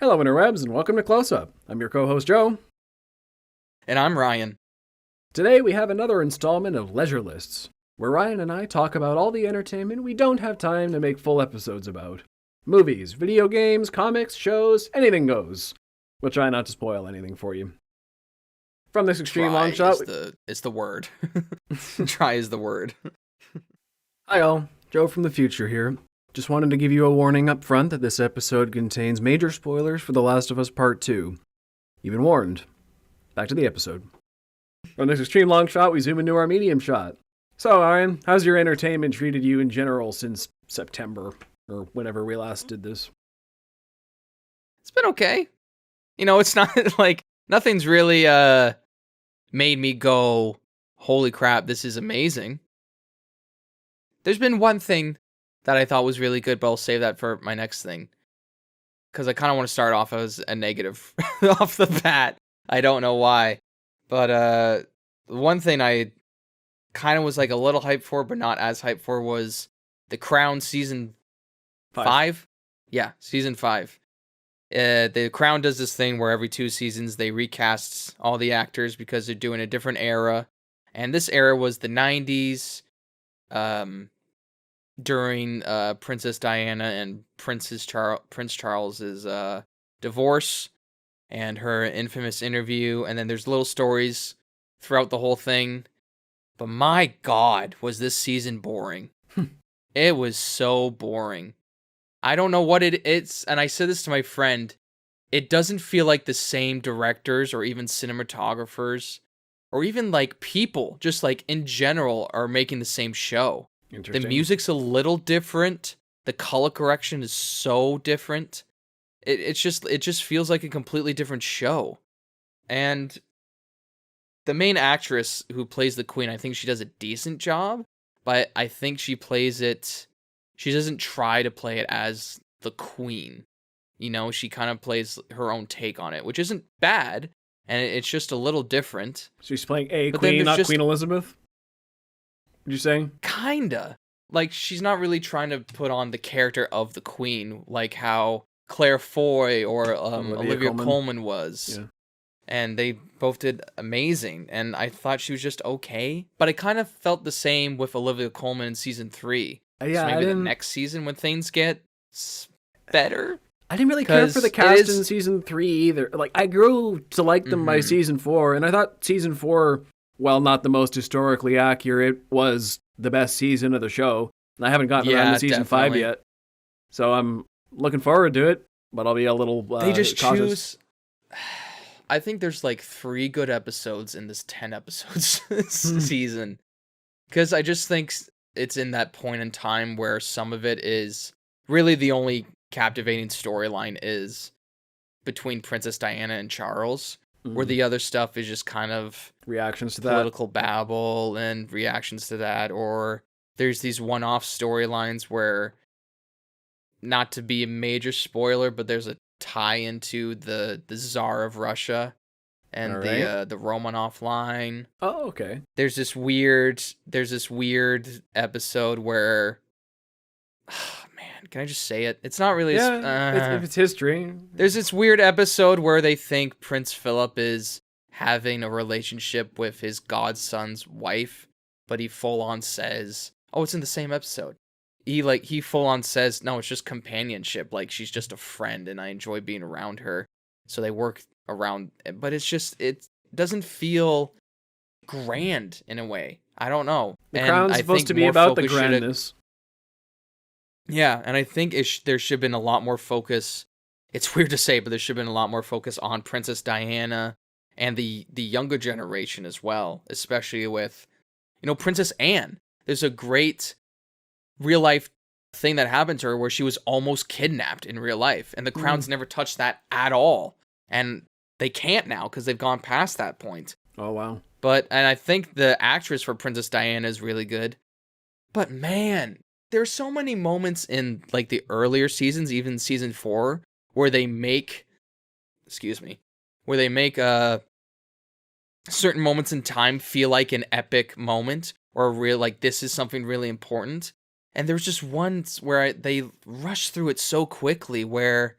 Hello, interwebs, and welcome to Close Up. I'm your co-host, Joe. And I'm Ryan. Today we have another installment of Leisure Lists, where Ryan and I talk about all the entertainment we don't have time to make full episodes about. Movies, video games, comics, shows, anything goes. We'll try not to spoil anything for you. From this extreme long shot... It's the word. Try is the word. Hi all, Joe from the future here. Just wanted to give you a warning up front that this episode contains major spoilers for The Last of Us Part 2. You've been warned. Back to the episode. From this extreme long shot, we zoom into our medium shot. So, Ryan, how's your entertainment treated you in general since September, or whenever we last did this? It's been okay. You know, it's not like, nothing's really made me go, holy crap, this is amazing. There's been one thing that I thought was really good, but I'll save that for my next thing. Because I kind of want to start off as a negative off the bat. I don't know why. But one thing I kind of was like a little hyped for, but not as hyped for, was The Crown Season 5? Yeah, Season 5. The Crown does this thing where every 2 seasons they recast all the actors because they're doing a different era. And this era was the 90s, during Princess Diana and Prince Charles's divorce and her infamous interview, and then there's little stories throughout the whole thing. But my God, was this season boring. It was so boring. I don't know what it is, and I said this to my friend, it doesn't feel like the same directors or even cinematographers or even like people, just like in general, are making the same show. The music's a little different. The color correction is so different. It just feels like a completely different show. And the main actress who plays the queen, I think she does a decent job, but I think she doesn't try to play it as the queen. You know, she kind of plays her own take on it, which isn't bad, and it's just a little different. She's playing a queen, not Queen Elizabeth? What you saying? Kinda. Like, she's not really trying to put on the character of the queen, like how Claire Foy or Olivia Colman was. Yeah. And they both did amazing, and I thought she was just okay. But I kind of felt the same with Olivia Colman in Season 3. Yeah, so maybe the next season when things get better. I didn't really care for the cast in Season 3 either. Like, I grew to like them by Season 4, and I thought Season 4... while not the most historically accurate, was the best season of the show. And I haven't gotten around to Season 5 yet. So I'm looking forward to it, but I'll be a little They just cautious. Choose... I think there's like 3 good episodes in this 10 episodes season. Because I just think it's in that point in time where some of it is... really the only captivating storyline is between Princess Diana and Charles. Where the other stuff is just kind of reactions to political babble and reactions to that, or there's these one-off storylines where, not to be a major spoiler, but there's a tie into the Tsar of Russia and the Romanov line. Oh, okay. There's this weird episode where, can I just say it? It's not really... if it's history. There's this weird episode where they think Prince Philip is having a relationship with his godson's wife, but he full-on says... Oh, it's in the same episode. He full-on says, no, it's just companionship. Like, she's just a friend, and I enjoy being around her. So they work around... But it's just... It doesn't feel grand, in a way. I don't know. The Crown's supposed to be about the grandness. Yeah, and I think there should have been a lot more focus. It's weird to say, but there should have been a lot more focus on Princess Diana and the younger generation as well, especially with, Princess Anne. There's a great real-life thing that happened to her where she was almost kidnapped in real life, and the Crown's never touched that at all. And they can't now because they've gone past that point. Oh, wow. And I think the actress for Princess Diana is really good. But man... There's so many moments in like the earlier seasons, even Season 4, where they make certain moments in time feel like an epic moment or real, like this is something really important. And there's just ones where they rush through it so quickly where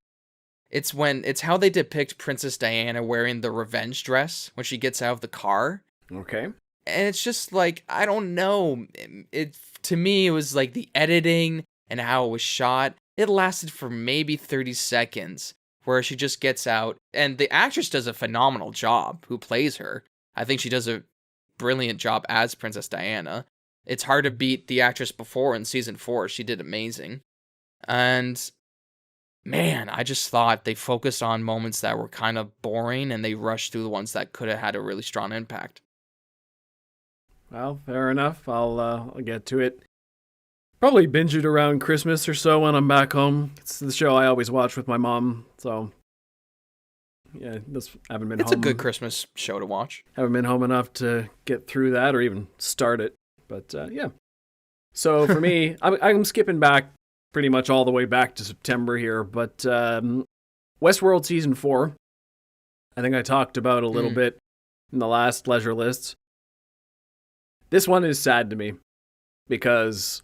It's how they depict Princess Diana wearing the revenge dress when she gets out of the car. Okay. And it's just like, I don't know. It to me, it was like the editing and how it was shot. It lasted for maybe 30 seconds where she just gets out, and the actress does a phenomenal job who plays her. I think she does a brilliant job as Princess Diana. It's hard to beat the actress before in season 4. She did amazing. And man, I just thought they focused on moments that were kind of boring and they rushed through the ones that could have had a really strong impact. Well, fair enough. I'll get to it. Probably binge it around Christmas or so when I'm back home. It's the show I always watch with my mom, so yeah, haven't been It's home. a good Christmas show to watch. Haven't been home enough to get through that or even start it, but yeah. So for me, I'm skipping back pretty much all the way back to September here, but Westworld Season 4, I think I talked about a little bit in the last Leisure Lists. This one is sad to me because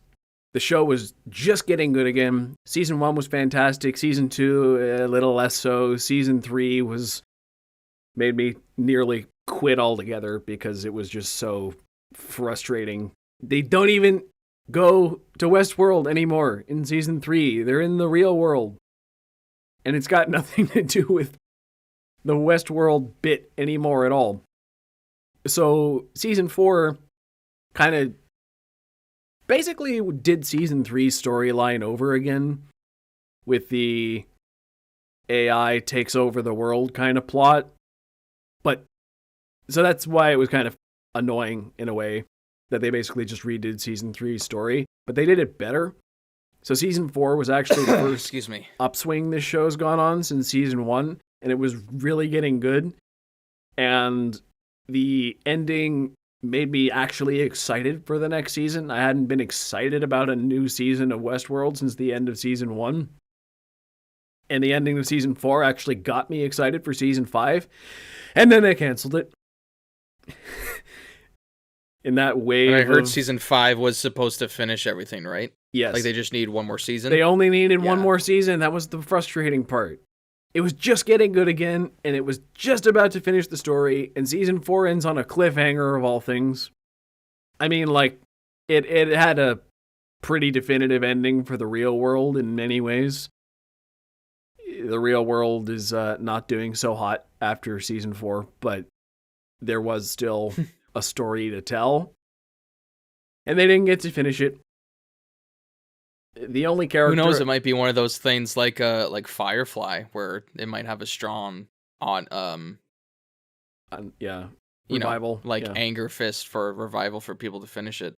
the show was just getting good again. Season 1 was fantastic. Season 2, a little less so. Season 3 made me nearly quit altogether because it was just so frustrating. They don't even go to Westworld anymore in Season 3. They're in the real world. And it's got nothing to do with the Westworld bit anymore at all. So Season 4 kind of basically did Season 3's storyline over again with the AI takes over the world kind of plot. But so that's why it was kind of annoying in a way that they basically just redid Season 3's story, but they did it better. So Season 4 was actually the first upswing this show's gone on since Season 1, and it was really getting good. And the ending made me actually excited for the next season. I hadn't been excited about a new season of Westworld since the end of Season 1. And the ending of Season 4 actually got me excited for Season 5. And then they canceled it. In that wave. And I heard Season 5 was supposed to finish everything, right? Yes. Like they just need one more season? They only needed one more season. That was the frustrating part. It was just getting good again, and it was just about to finish the story, and Season 4 ends on a cliffhanger of all things. I mean, like, it had a pretty definitive ending for the real world in many ways. The real world is not doing so hot after Season 4, but there was still a story to tell. And they didn't get to finish it. The only character... Who knows, it might be one of those things like Firefly, where it might have a strong revival. Anger fist for revival for people to finish it.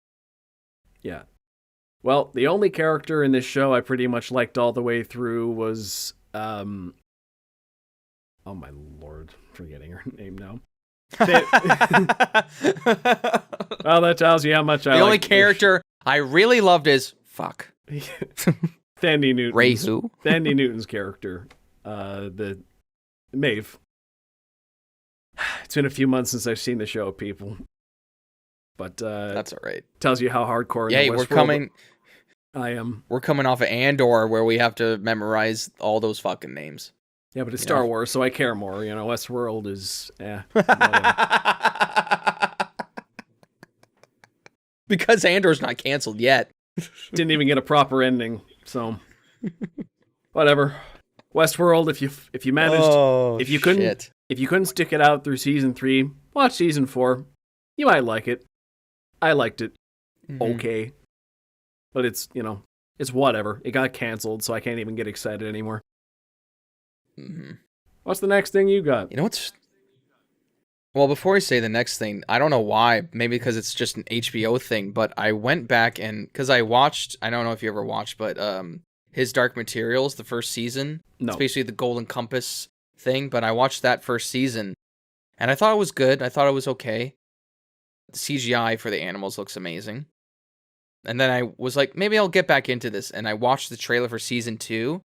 Yeah. Well, the only character in this show I pretty much liked all the way through was oh my lord, forgetting her name now. Well, that tells you how much I like. The only character I really loved is Thandie Newton. Ray who? Thandie Newton's character. The Maeve. It's been a few months since I've seen the show, people. But that's all right. Tells you how hardcore. Yeah, we're coming. I am. We're coming off of Andor, where we have to memorize all those fucking names. Yeah, but it's Star Wars, so I care more. Westworld is because Andor's not canceled yet. Didn't even get a proper ending, so whatever. Westworld, if you managed, if you couldn't stick it out through Season 3, watch Season 4. You might like it. I liked it. Okay. But it's whatever. It got canceled, so I can't even get excited anymore. What's the next thing you got? Well, before I say the next thing, I don't know why. Maybe because it's just an HBO thing, but I went back and because I watched. I don't know if you ever watched, but his Dark Materials, the first season. No. It's basically the Golden Compass thing, but I watched that first season, and I thought it was good. I thought it was okay. The CGI for the animals looks amazing. And then I was like, maybe I'll get back into this, and I watched the trailer for Season 2,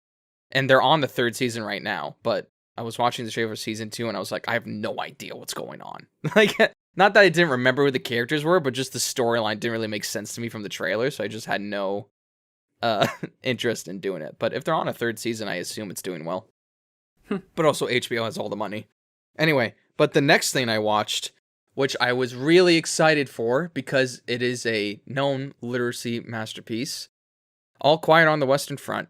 and they're on the 3rd season right now, but I was watching the trailer for Season 2, and I was like, I have no idea what's going on. Like, not that I didn't remember who the characters were, but just the storyline didn't really make sense to me from the trailer, so I just had no interest in doing it. But if they're on a 3rd season, I assume it's doing well. but also HBO has all the money. Anyway, but the next thing I watched, which I was really excited for because it is a known literacy masterpiece, All Quiet on the Western Front.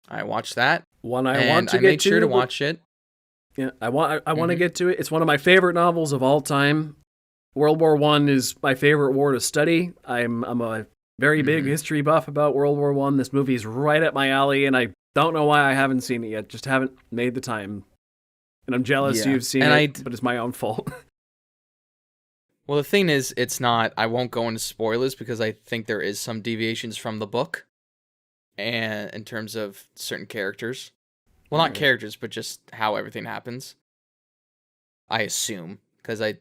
I watched that, One I and want to I get made sure to but- watch it. Yeah, I want to Mhm. get to it. It's one of my favorite novels of all time. World War One is my favorite war to study. I'm a very big Mhm. history buff about World War One. This movie is right up my alley, and I don't know why I haven't seen it yet. Just haven't made the time. And I'm jealous Yeah. you've seen And it, but it's my own fault. Well, the thing is, it's not. I won't go into spoilers because I think there is some deviations from the book, and in terms of certain characters. Well, not Alright. characters, but just how everything happens. I assume because I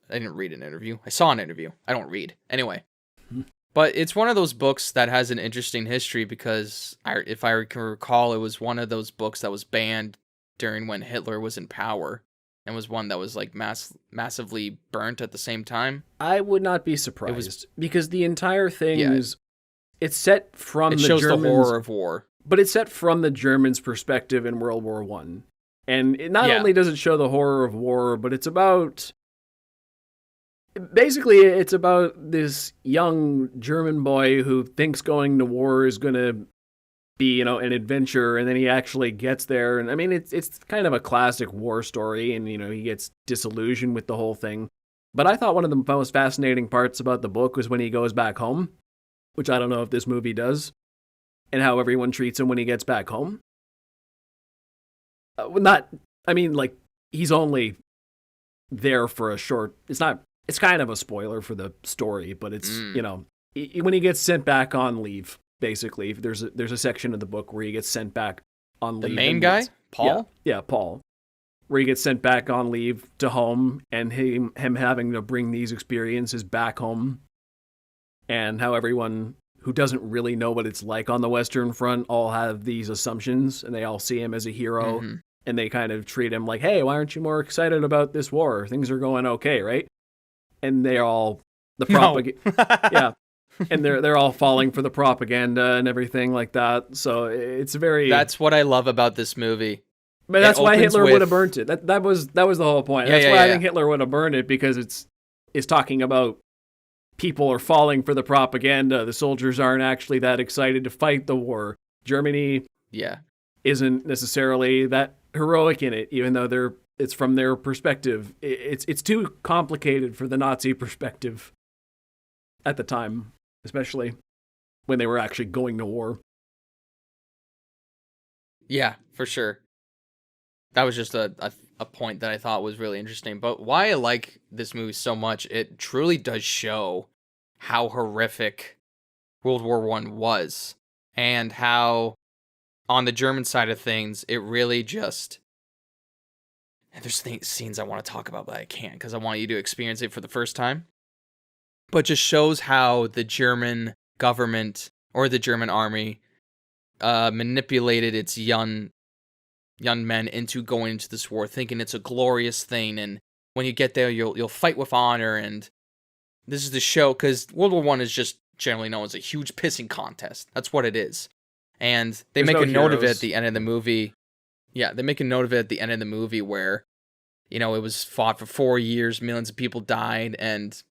didn't read an interview. I saw an interview. I don't read anyway. Mhm. But it's one of those books that has an interesting history because if I can recall, it was one of those books that was banned during when Hitler was in power, and was one that was like massively burnt at the same time. I would not be surprised because the entire thing Yeah. is it's set from It the shows Germans, the horror of war. but it's set from the Germans' perspective in World War One. And it not Yeah. only does it show the horror of war, but it's about basically it's about this young German boy who thinks going to war is going to be, an adventure, and then he actually gets there. And I mean, it's kind of a classic war story, and he gets disillusioned with the whole thing. But I thought one of the most fascinating parts about the book was when he goes back home, which I don't know if this movie does, and how everyone treats him when he gets back home. He's only there for a short. It's kind of a spoiler for the story, but it's when he gets sent back on leave. Basically, there's a section of the book where he gets sent back on The leave. main and guy, Paul. Yeah, Paul, where he gets sent back on leave to home, and him having to bring these experiences back home, and how everyone who doesn't really know what it's like on the Western Front all have these assumptions, and they all see him as a hero, Mhm. and they kind of treat him like, hey, why aren't you more excited about this war? Things are going okay, right? And they're all the propaganda. Yeah. And they're all falling for the propaganda and everything like that. So it's very. That's what I love about this movie. But that's why opens Hitler with- would have burnt it. That was the whole point. Yeah, That's yeah, why I yeah. think Hitler would have burned it, because it's talking about people are falling for the propaganda. The soldiers aren't actually that excited to fight the war. Germany Yeah. isn't necessarily that heroic in it, even though it's from their perspective. It's too complicated for the Nazi perspective at the time, especially when they were actually going to war. Yeah, for sure. That was just a point that I thought was really interesting. But why I like this movie so much, it truly does show how horrific World War One was, and how on the German side of things, it really just. And there's scenes I want to talk about, but I can't because I want you to experience it for the first time. But just shows how the German government or the German army manipulated its young men into going into this war, thinking it's a glorious thing, and when you get there, you'll fight with honor. And this is the show, because World War One is just generally known as a huge pissing contest. That's what it is, and they There's make no a note of it heroes. at the end of the movie. Yeah, they make a note of it at the end of the movie where, it was fought for 4 years, millions of people died, and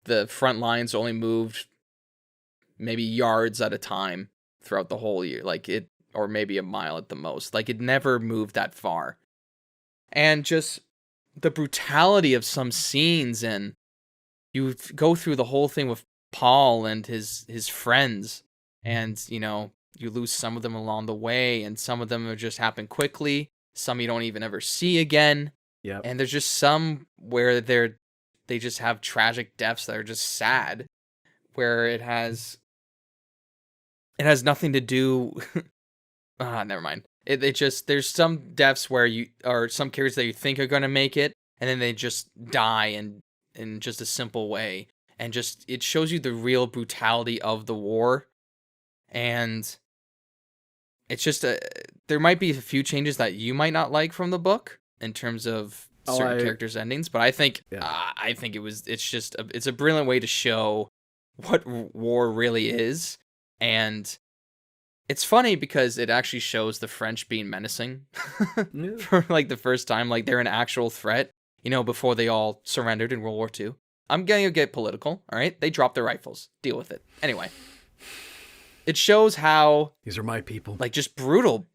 the front lines only moved maybe yards at a time throughout the whole year, or maybe a mile at the most. Like, it never moved that far. And just the brutality of some scenes, and you go through the whole thing with Paul and his friends, and you lose some of them along the way, and some of them just happen quickly, some you don't even ever see again. Yeah. And there's just some where they just have tragic deaths that are just sad, where it has nothing to do. Never mind. It just, there's some deaths where some characters that you think are gonna make it, and then they just die in just a simple way, and just it shows you the real brutality of the war, and it's just there might be a few changes that you might not like from the book in terms of certain characters' endings, but I think it's a brilliant way to show what war really is, and It's funny because it actually shows the French being menacing Yeah. for like the first time. Like they're an actual threat, before they all surrendered in World War II. I'm going to get political, all right? They dropped their rifles. Deal with it. Anyway, it shows how, These are my people. like, just brutal.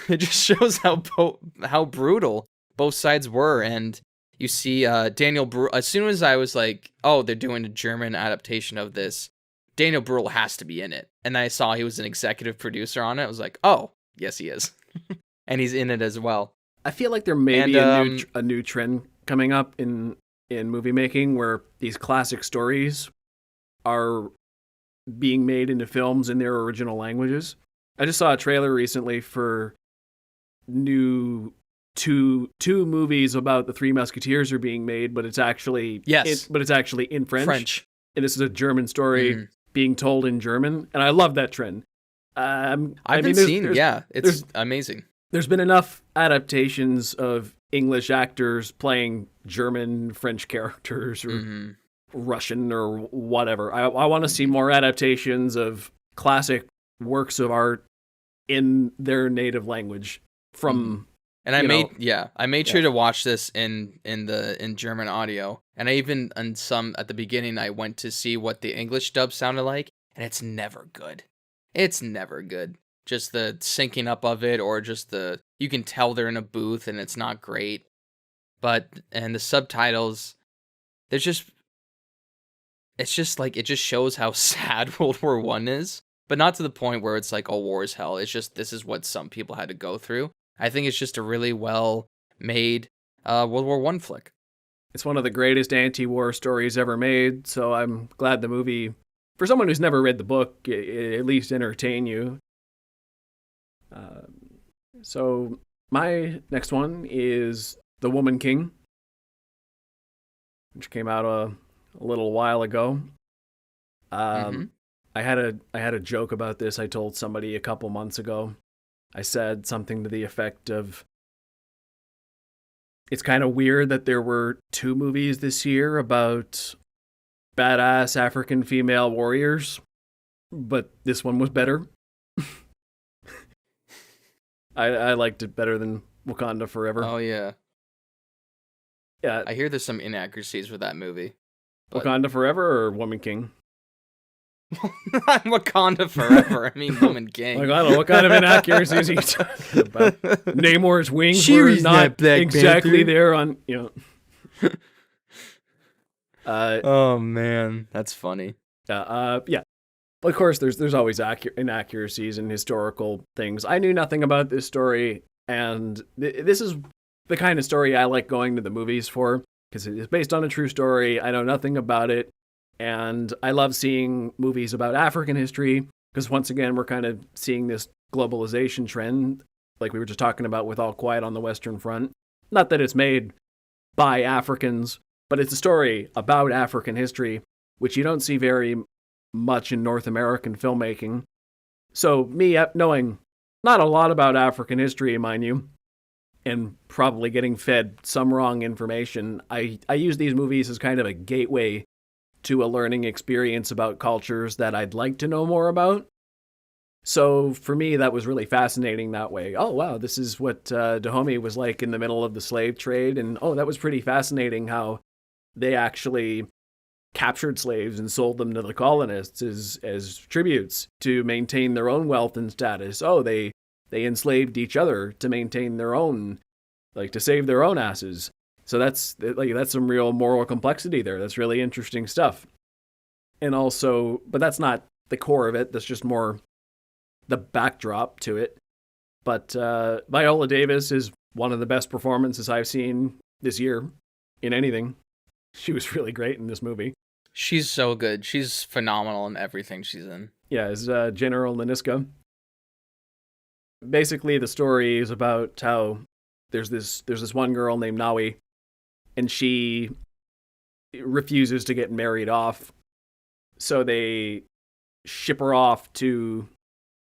It just shows how brutal both sides were. And you see Daniel Bruhl. As soon as I was like, oh, they're doing a German adaptation of this, Daniel Bruhl has to be in it. And I saw he was an executive producer on it. I was like, oh, yes, he is. And he's in it as well. I feel like there may be a new trend coming up in movie making where these classic stories are being made into films in their original languages. I just saw a trailer recently for two movies about the Three Musketeers are being made, but it's actually in French. And this is a German story being told in German, and I love that trend. It's amazing. There's been enough adaptations of English actors playing German, French characters, or Russian, or whatever. I want to see more adaptations of classic works of art in their native language from. And I made sure to watch this in German audio. And I even at the beginning I went to see what the English dub sounded like, and it's never good. It's never good. Just the syncing up of it, or just you can tell they're in a booth and it's not great. And the subtitles, it just shows how sad World War I is, but not to the point where it's like, oh, war is hell. It's just, this is what some people had to go through. I think it's just a really well-made World War I flick. It's one of the greatest anti-war stories ever made, so I'm glad the movie, for someone who's never read the book, at least entertain you. So my next one is The Woman King, which came out a little while ago. I had a joke about this. I told somebody a couple months ago. I said something to the effect of, it's kind of weird that there were 2 movies this year about badass African female warriors, but this one was better. I liked it better than Wakanda Forever. Oh, yeah. Yeah. I hear there's some inaccuracies with that movie. But... Wakanda Forever or Woman King? Wakanda Forever. I mean, Woman King. Like, I don't know, what kind of inaccuracies are you talking about? Namor's wings were not exactly there on, oh, man. That's funny. Yeah. Of course, there's always inaccuracies in historical things. I knew nothing about this story, and this is the kind of story I like going to the movies for, because it's based on a true story. I know nothing about it, and I love seeing movies about African history, because once again, we're kind of seeing this globalization trend, like we were just talking about with All Quiet on the Western Front. Not that it's made by Africans, but it's a story about African history, which you don't see very much in North American filmmaking. So me knowing not a lot about African history, mind you, and probably getting fed some wrong information, I use these movies as kind of a gateway to a learning experience about cultures that I'd like to know more about. So for me, that was really fascinating that way. Oh, wow, this is what Dahomey was like in the middle of the slave trade. And oh, that was pretty fascinating how they actually captured slaves and sold them to the colonists as tributes to maintain their own wealth and status. Oh, they enslaved each other to maintain their own, like to save their own asses. So that's some real moral complexity there. That's really interesting stuff. And also, but that's not the core of it. That's just more the backdrop to it. But Viola Davis is one of the best performances I've seen this year in anything. She was really great in this movie. She's so good. She's phenomenal in everything she's in. Yeah, as General Laniska. Basically, the story is about how there's this one girl named Nawi, and she refuses to get married off. So they ship her off to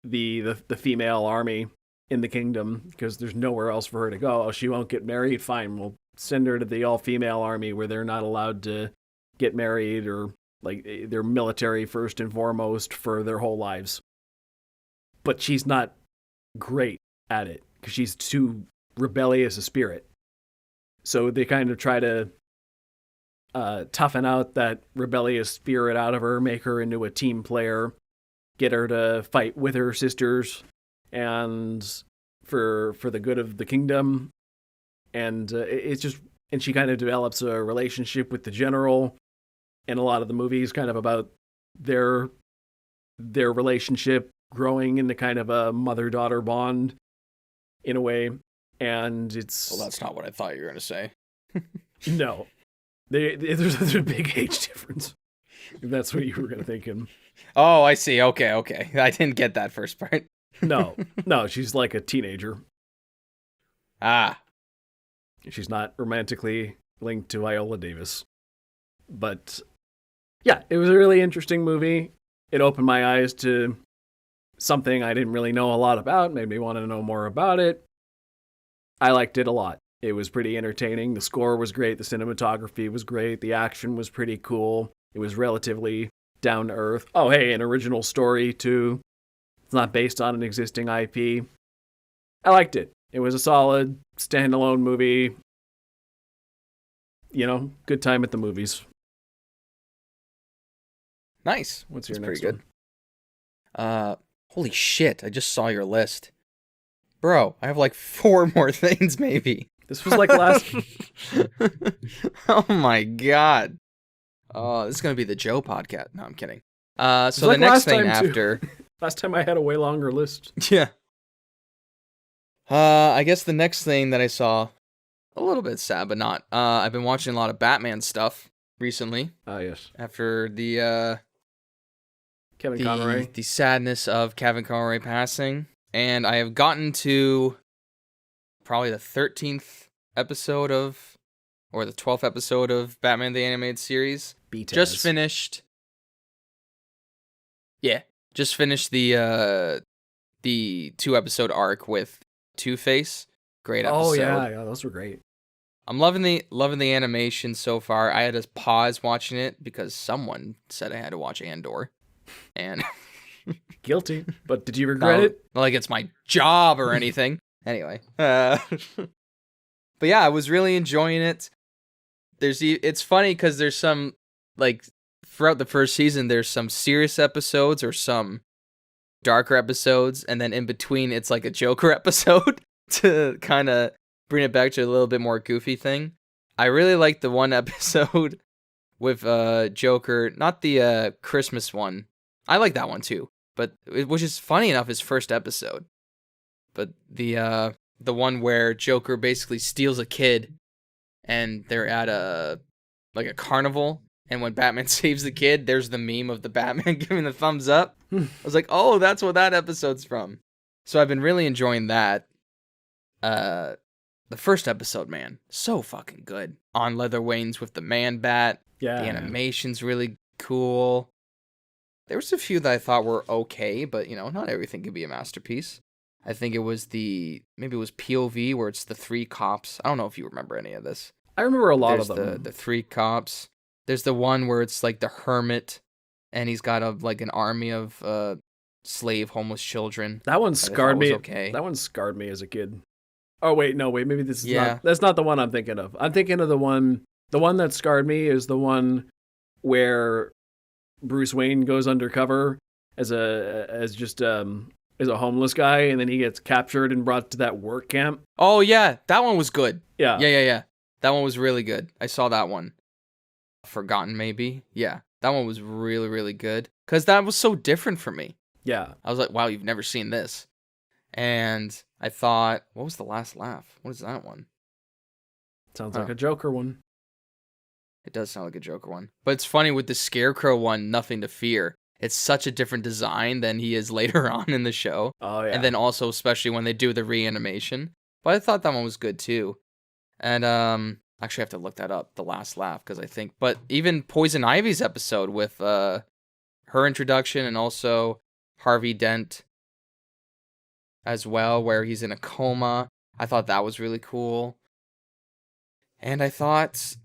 the female army in the kingdom because there's nowhere else for her to go. Oh, she won't get married? Fine, we'll send her to the all-female army where they're not allowed to get married, or like they're military first and foremost for their whole lives. but she's not great at it because she's too rebellious a spirit. So they kind of try to toughen out that rebellious spirit out of her, make her into a team player, get her to fight with her sisters, and for the good of the kingdom. And it's just, and she kind of develops a relationship with the general. And a lot of the movie is kind of about their relationship growing into kind of a mother-daughter bond in a way. And it's... Well, that's not what I thought you were going to say. No. There's a big age difference, if that's what you were going to think. Oh, I see. Okay. I didn't get that first part. No, she's like a teenager. Ah. She's not romantically linked to Viola Davis. But, yeah, it was a really interesting movie. It opened my eyes to something I didn't really know a lot about, made me want to know more about it. I liked it a lot. It was pretty entertaining. The score was great. The cinematography was great. The action was pretty cool. It was relatively down to earth. Oh, hey, an original story, too. It's not based on an existing IP. I liked it. It was a solid, standalone movie. You know, good time at the movies. Nice. What's your That's next pretty good? Holy shit, I just saw your list. Bro, I have like 4 more things, maybe. This was like last... Oh my god. Oh, this is going to be the Joe podcast. No, I'm kidding. So the like next last thing time, too. after... Last time I had a way longer list. Yeah. I guess the next thing that I saw, a little bit sad, but not. I've been watching a lot of Batman stuff recently. Ah, yes. After the Kevin Conroy. the sadness of Kevin Conroy passing, and I have gotten to probably the 13th episode of, or the 12th episode of Batman the Animated Series. BTAS. Just finished. Yeah, just finished the 2-episode arc with Two-Face. Great episode. Oh yeah, those were great. I'm loving the animation so far. I had to pause watching it because someone said I had to watch Andor, and Guilty, but did you regret it? Not like it's my job or anything. Anyway, but yeah, I was really enjoying it. It's funny because there's some, like, throughout the first season, there's some serious episodes or some darker episodes, and then in between, it's like a Joker episode to kind of bring it back to a little bit more goofy thing. I really liked the one episode with Joker, not the Christmas one. I like that one too, but which is funny enough, his first episode. But the one where Joker basically steals a kid, and they're at a carnival, and when Batman saves the kid, there's the meme of the Batman giving the thumbs up. I was like, oh, that's what that episode's from. So I've been really enjoying that. The first episode, man, so fucking good. On Leather Wings with the Man-Bat. Yeah. The animation's really cool. There was a few that I thought were okay, but, you know, not everything can be a masterpiece. I think it was maybe it was POV, where it's the 3 cops. I don't know if you remember any of this. I remember a lot There's of them. The 3 cops. There's the one where it's like the hermit, and he's got an army of slave homeless children. That one scarred me. Okay. That one scarred me as a kid. Oh wait, no, wait, maybe this is Yeah. not. That's not the one I'm thinking of. I'm thinking of the one. The one that scarred me is the one where Bruce Wayne goes undercover as a homeless guy, and then he gets captured and brought to that work camp. Oh yeah, that one was good. Yeah. Yeah. That one was really good. I saw that one. Forgotten, maybe. Yeah, that one was really, really good. Because that was so different for me. Yeah. I was like, wow, you've never seen this. And I thought, what was the last laugh? What is that one? Sounds like a Joker one. It does sound like a Joker one. But it's funny with the Scarecrow one, Nothing to Fear. It's such a different design than he is later on in the show. Oh, yeah. And then also, especially when they do the reanimation. But I thought that one was good, too. And, actually, I have to look that up, the last laugh, because I think... But even Poison Ivy's episode with her introduction, and also Harvey Dent as well, where he's in a coma. I thought that was really cool. And I thought...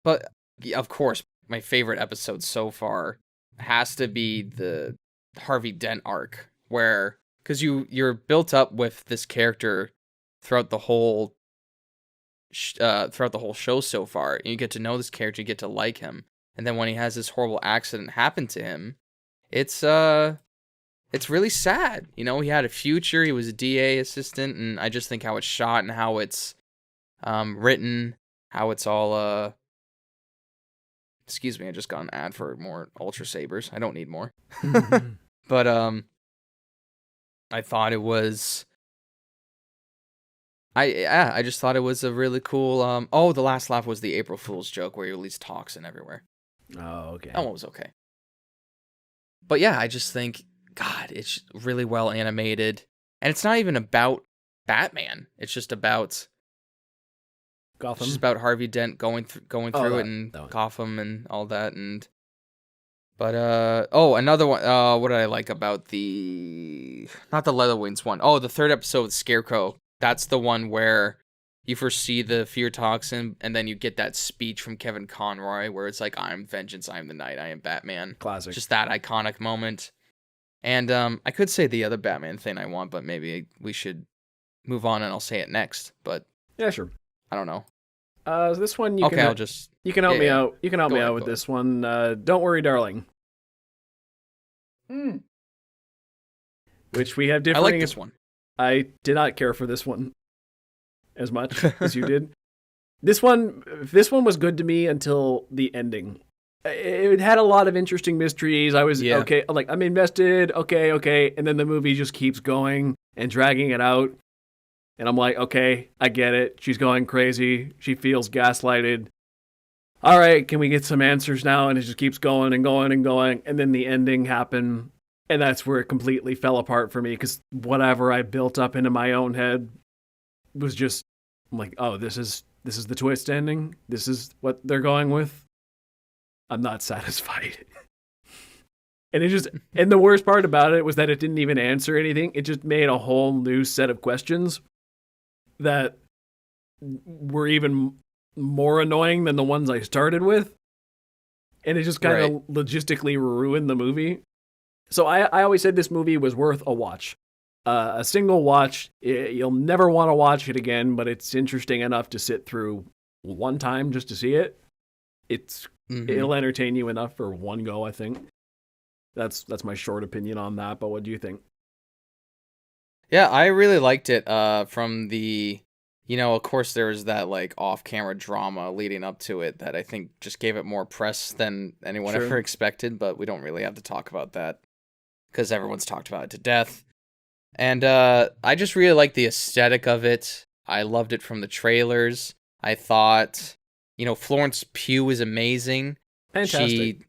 But, of course, my favorite episode so far has to be the Harvey Dent arc, where because you're built up with this character throughout the whole show so far, and you get to know this character, you get to like him, and then when he has this horrible accident happen to him, it's really sad. You know, he had a future. He was a DA assistant, and I just think how it's shot and how it's written, how it's all excuse me, I just got an ad for more Ultra Sabers. I don't need more. But I thought it was I just thought it was a really cool the last laugh was the April Fool's joke where he released toxin everywhere. Oh, okay. That one was okay. But yeah, I just think, God, it's really well animated. And it's not even about Batman. It's just about Gotham. It's just about Harvey Dent going through it and that one. Gotham and all that. But another one. What did I like about not the Leatherwings one? Oh, the third episode with Scarecrow. That's the one where you first see the fear toxin, and then you get that speech from Kevin Conroy where it's like, "I'm vengeance, I'm the night, I am Batman." Classic. Just that iconic moment. And I could say the other Batman thing I want, but maybe we should move on and I'll say it next. But yeah, sure. I don't know. This one I'll can help me out. You can help me out with this one. Don't worry, darling. Which we have differing. I like this one. I did not care for this one as much as you did. This one was good to me until the ending. It had a lot of interesting mysteries. I was okay, like I'm invested. Okay, and then the movie just keeps going and dragging it out. And I'm like, okay, I get it. She's going crazy. She feels gaslighted. All right, can we get some answers now? And it just keeps going and going and going. And then the ending happened. And that's where it completely fell apart for me. Because whatever I built up into my own head was just, I'm like, oh, this is the twist ending. This is what they're going with. I'm not satisfied. And the worst part about it was that it didn't even answer anything. It just made a whole new set of questions that were even more annoying than the ones I started with. And it just kind of logistically ruined the movie. So I always said this movie was worth a watch. A single watch, you'll never want to watch it again, but it's interesting enough to sit through one time just to see it. It'll entertain you enough for one go, I think. That's my short opinion on that, but what do you think? Yeah, I really liked it from the, of course there was that like off-camera drama leading up to it that I think just gave it more press than anyone ever expected, but we don't really have to talk about that because everyone's talked about it to death. And I just really like the aesthetic of it. I loved it from the trailers. I thought, Florence Pugh is amazing. Fantastic.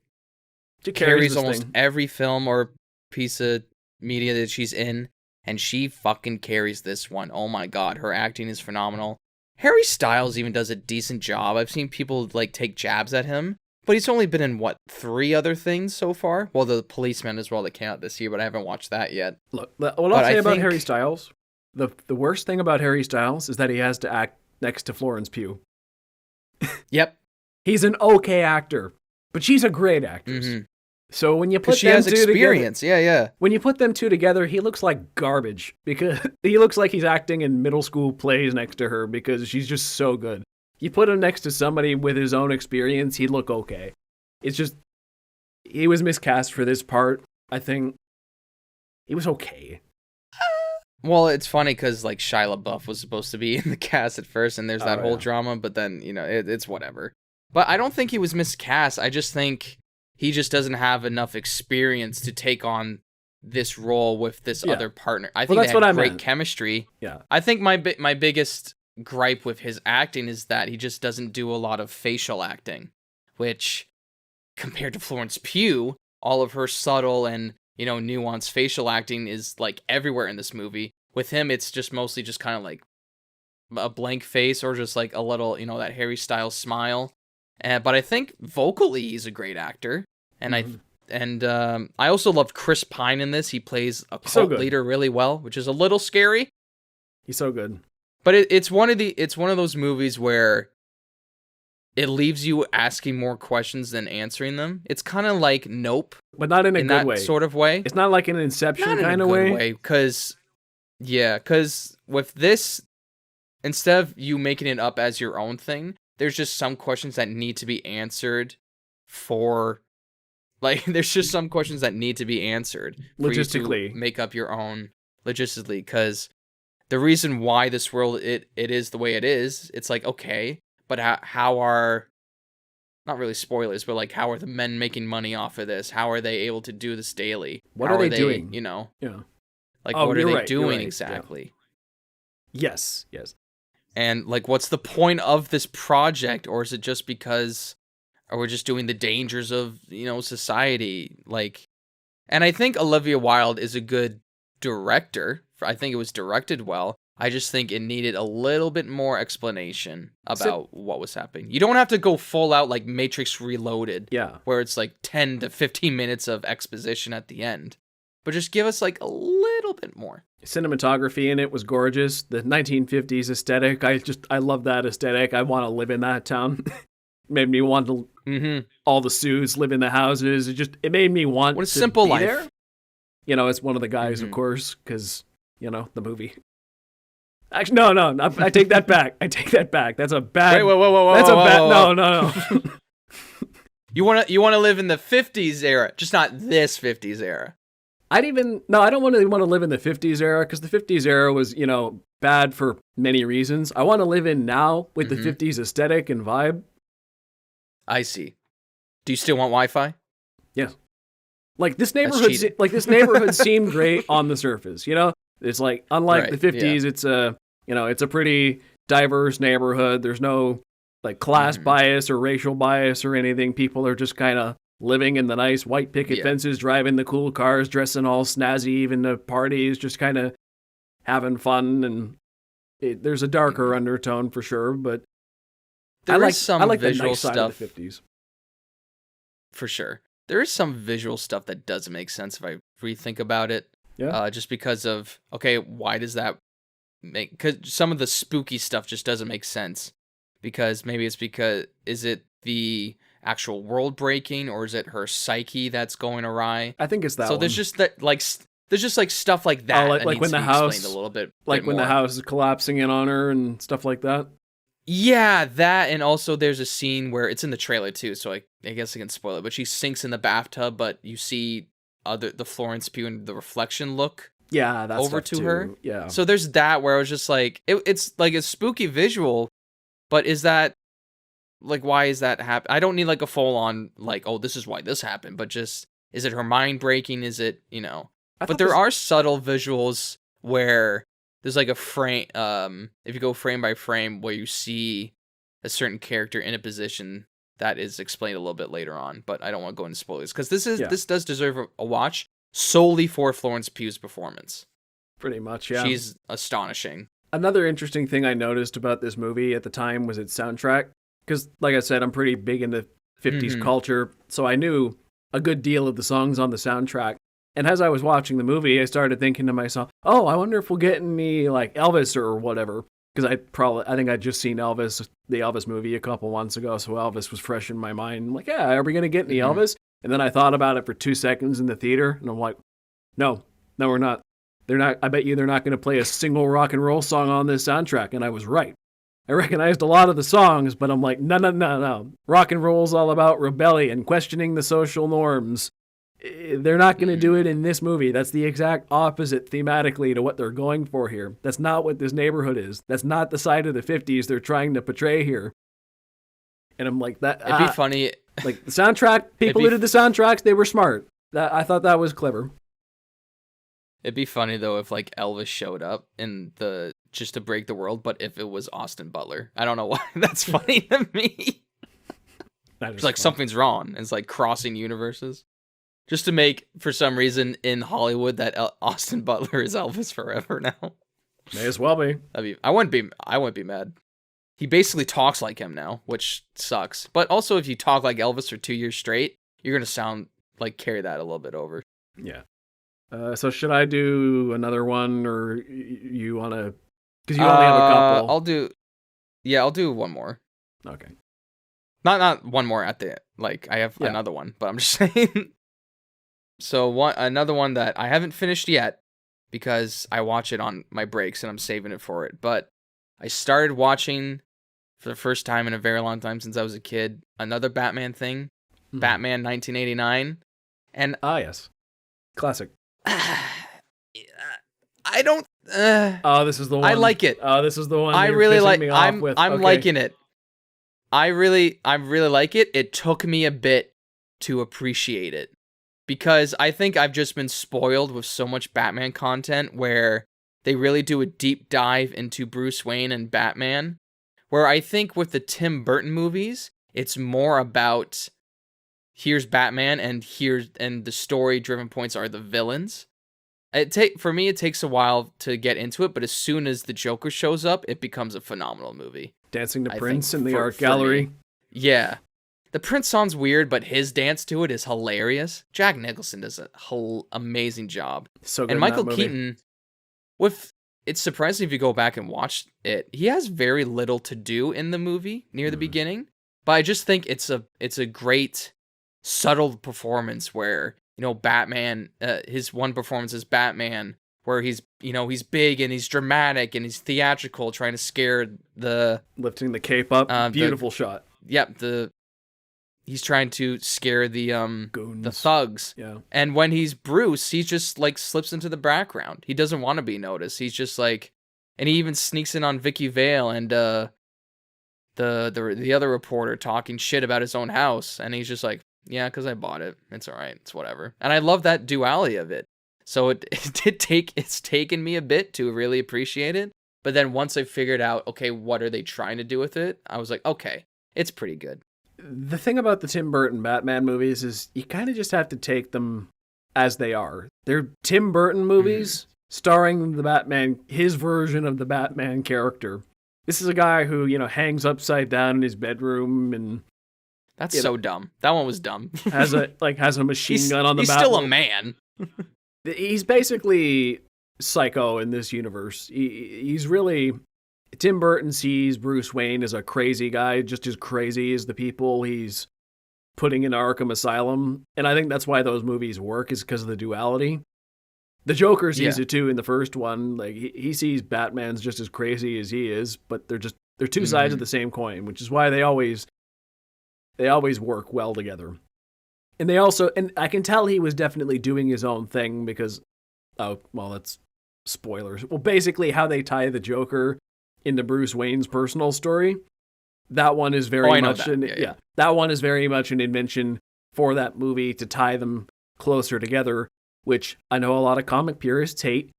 She carries almost every film or piece of media that she's in, and she fucking carries this one. Oh my god, her acting is phenomenal. Harry Styles even does a decent job. I've seen people like take jabs at him, but he's only been in 3 other things so far? Well, The Policeman as well that came out this year, but I haven't watched that yet. Look, what I'll say about Harry Styles, the worst thing about Harry Styles is that he has to act next to Florence Pugh. Yep. He's an okay actor, but she's a great actress. Mm-hmm. So when you put she has experience, together, when you put them two together, he looks like garbage because he looks like he's acting in middle school plays next to her because she's just so good. You put him next to somebody with his own experience, he'd look okay. It's just he was miscast for this part. I think he was okay. Well, it's funny because like Shia LaBeouf was supposed to be in the cast at first, and there's that whole drama, but then it's whatever. But I don't think he was miscast. I just think he just doesn't have enough experience to take on this role with this other partner. I think they had great chemistry. Yeah. I think my biggest gripe with his acting is that he just doesn't do a lot of facial acting, which compared to Florence Pugh, all of her subtle and nuanced facial acting is like everywhere in this movie. With him, it's just mostly just kind of like a blank face or just like a little, that Harry Styles smile. But I think vocally he's a great actor, and I also loved Chris Pine in this. He plays a cult leader really well, which is a little scary. He's so good. But it's one of those movies where it leaves you asking more questions than answering them. It's kind of like Nope, but not in a in good that way. sort of way. It's not like an Inception Not in kind a of good way. way, because with this, instead of you making it up as your own thing, there's just some questions that need to be answered for, like, there's just some questions that need to be answered for you Logistically. to make up your own logistically, because the reason why this world, it is the way it is, it's like, okay, but how are, not really spoilers, but like, how are the men making money off of this? How are they able to do this daily? What how are they doing? You know, Yeah. like, Oh, what are you're they right, you're doing right, yeah. exactly? Yes. And like, what's the point of this project? Or is it just because, or we're just doing the dangers of, society? Like, and I think Olivia Wilde is a good director. I think it was directed well. I just think it needed a little bit more explanation about what was happening. You don't have to go full out like Matrix Reloaded, Yeah. where it's like 10 to 15 minutes of exposition at the end. But just give us like a little bit more. Cinematography in it was gorgeous. The 1950s aesthetic, I love that aesthetic. I want to live in that town. Made me want to all the suits, live in the houses. It made me want what a to simple be life. there. It's one of the guys, of course, because the movie. Actually, no, I take that back. That's a bad. Whoa! That's a bad. Whoa. No. You wanna live in the 50s era, just not this 50s era. I don't want to live in the 50s era, because the 50s era was, bad for many reasons. I want to live in now with the 50s aesthetic and vibe. I see. Do you still want Wi-Fi? Yes. Like this neighborhood seemed great on the surface, It's like, unlike the 50s, it's a pretty diverse neighborhood. There's no like class bias or racial bias or anything. People are just kind of living in the nice white picket fences, driving the cool cars, dressing all snazzy, even the parties, just kind of having fun. And there's a darker undertone for sure, but I like the nice side of the 50s. For sure. There is some visual stuff that doesn't make sense if I rethink about it. Yeah. Just because of, okay, why does that make... Because some of the spooky stuff just doesn't make sense. Because maybe it's because... Is it the actual world breaking, or is it her psyche that's going awry? I think it's that so one. There's just that, like... There's just like stuff like that. Oh, that like when needs the to be house... explained a little bit. Like when more. the house is collapsing in on her and stuff like that. Yeah, that, and also there's a scene where it's in the trailer too, so I guess I can spoil it. But she sinks in the bathtub, but you see the Florence Pugh and the reflection look. Yeah, that's over to too. her. Yeah. So there's that where I was just like, it's like a spooky visual, but is that like, why is that happen? I don't need like a full on like, oh, this is why this happened, but just, is it her mind breaking? Is it But there are subtle visuals where there's like a frame, if you go frame by frame, where you see a certain character in a position that is explained a little bit later on, but I don't want to go into spoilers, because this does deserve a watch solely for Florence Pugh's performance. Pretty much, yeah. She's astonishing. Another interesting thing I noticed about this movie at the time was its soundtrack, because like I said, I'm pretty big into 50s culture, so I knew a good deal of the songs on the soundtrack. And as I was watching the movie, I started thinking to myself, oh, I wonder if we'll get any, like, Elvis or whatever. Because I think I'd just seen the Elvis movie a couple months ago, so Elvis was fresh in my mind. I'm like, yeah, are we going to get any Elvis? And then I thought about it for 2 seconds in the theater, and I'm like, no, we're not. I bet you they're not going to play a single rock and roll song on this soundtrack. And I was right. I recognized a lot of the songs, but I'm like, no. Rock and roll's all about rebellion, questioning the social norms. They're not going to do it in this movie. That's the exact opposite thematically to what they're going for here. That's not what this neighborhood is. That's not the side of the 50s they're trying to portray here. And I'm like, that. It'd be funny. Like the soundtrack, people who did the soundtracks, they were smart. I thought that was clever. It'd be funny though if like Elvis showed up in the just to break the world, but if it was Austin Butler. I don't know why that's funny to me. It's like something's wrong. It's like crossing universes. Just to make, for some reason, in Hollywood, that Austin Butler is Elvis forever now. May as well be. I wouldn't be mad. He basically talks like him now, which sucks. But also, if you talk like Elvis for 2 years straight, you're gonna sound like carry that a little bit over. Yeah. So should I do another one, or you want to? Because you only have a couple. I'll do one more. Okay. Not one more at the I have another one, but I'm just saying. So another one that I haven't finished yet because I watch it on my breaks and I'm saving it for it. But I started watching for the first time in a very long time since I was a kid another Batman thing, Batman 1989, and yes, classic. I don't. This is the one. I like it. This is the one. I really like. I'm okay. liking it. I really like it. It took me a bit to appreciate it because I think I've just been spoiled with so much Batman content where they really do a deep dive into Bruce Wayne and Batman. Where I think with the Tim Burton movies, it's more about here's Batman and the story driven points are the villains. For me, it takes a while to get into it, but as soon as the Joker shows up, it becomes a phenomenal movie. Dancing to Prince in the art gallery. Yeah. The Prince song's weird, but his dance to it is hilarious. Jack Nicholson does an amazing job. So good. And Michael Keaton, it's surprising if you go back and watch it, he has very little to do in the movie near the beginning, but I just think it's a great subtle performance where, Batman, his one performance as Batman, where he's big and he's dramatic and he's theatrical, trying to scare lifting the cape up. Beautiful shot. Yep. He's trying to scare the Goons. The thugs. Yeah. And when he's Bruce, he just slips into the background. He doesn't want to be noticed. He's just and he even sneaks in on Vicky Vale and the other reporter talking shit about his own house, and he's just like, yeah, because I bought it. It's all right. It's whatever. And I love that duality of it. So it's taken me a bit to really appreciate it. But then once I figured out, okay, what are they trying to do with it? I was like, okay, it's pretty good. The thing about the Tim Burton Batman movies is you kind of just have to take them as they are. They're Tim Burton movies starring the Batman, his version of the Batman character. This is a guy who, hangs upside down in his bedroom and... That's so dumb. That one was dumb. has a machine gun on the back. He's still a man. He's basically Psycho in this universe. He's really... Tim Burton sees Bruce Wayne as a crazy guy, just as crazy as the people he's putting in Arkham Asylum. And I think that's why those movies work, is because of the duality. The Joker sees it too in the first one. He sees Batman's just as crazy as he is, but they're two sides of the same coin, which is why they always work well together. And and I can tell he was definitely doing his own thing because, that's spoilers. Well, basically how they tie the Joker into Bruce Wayne's personal story, that one is very much that one is very much an invention for that movie to tie them closer together, which I know a lot of comic purists hate,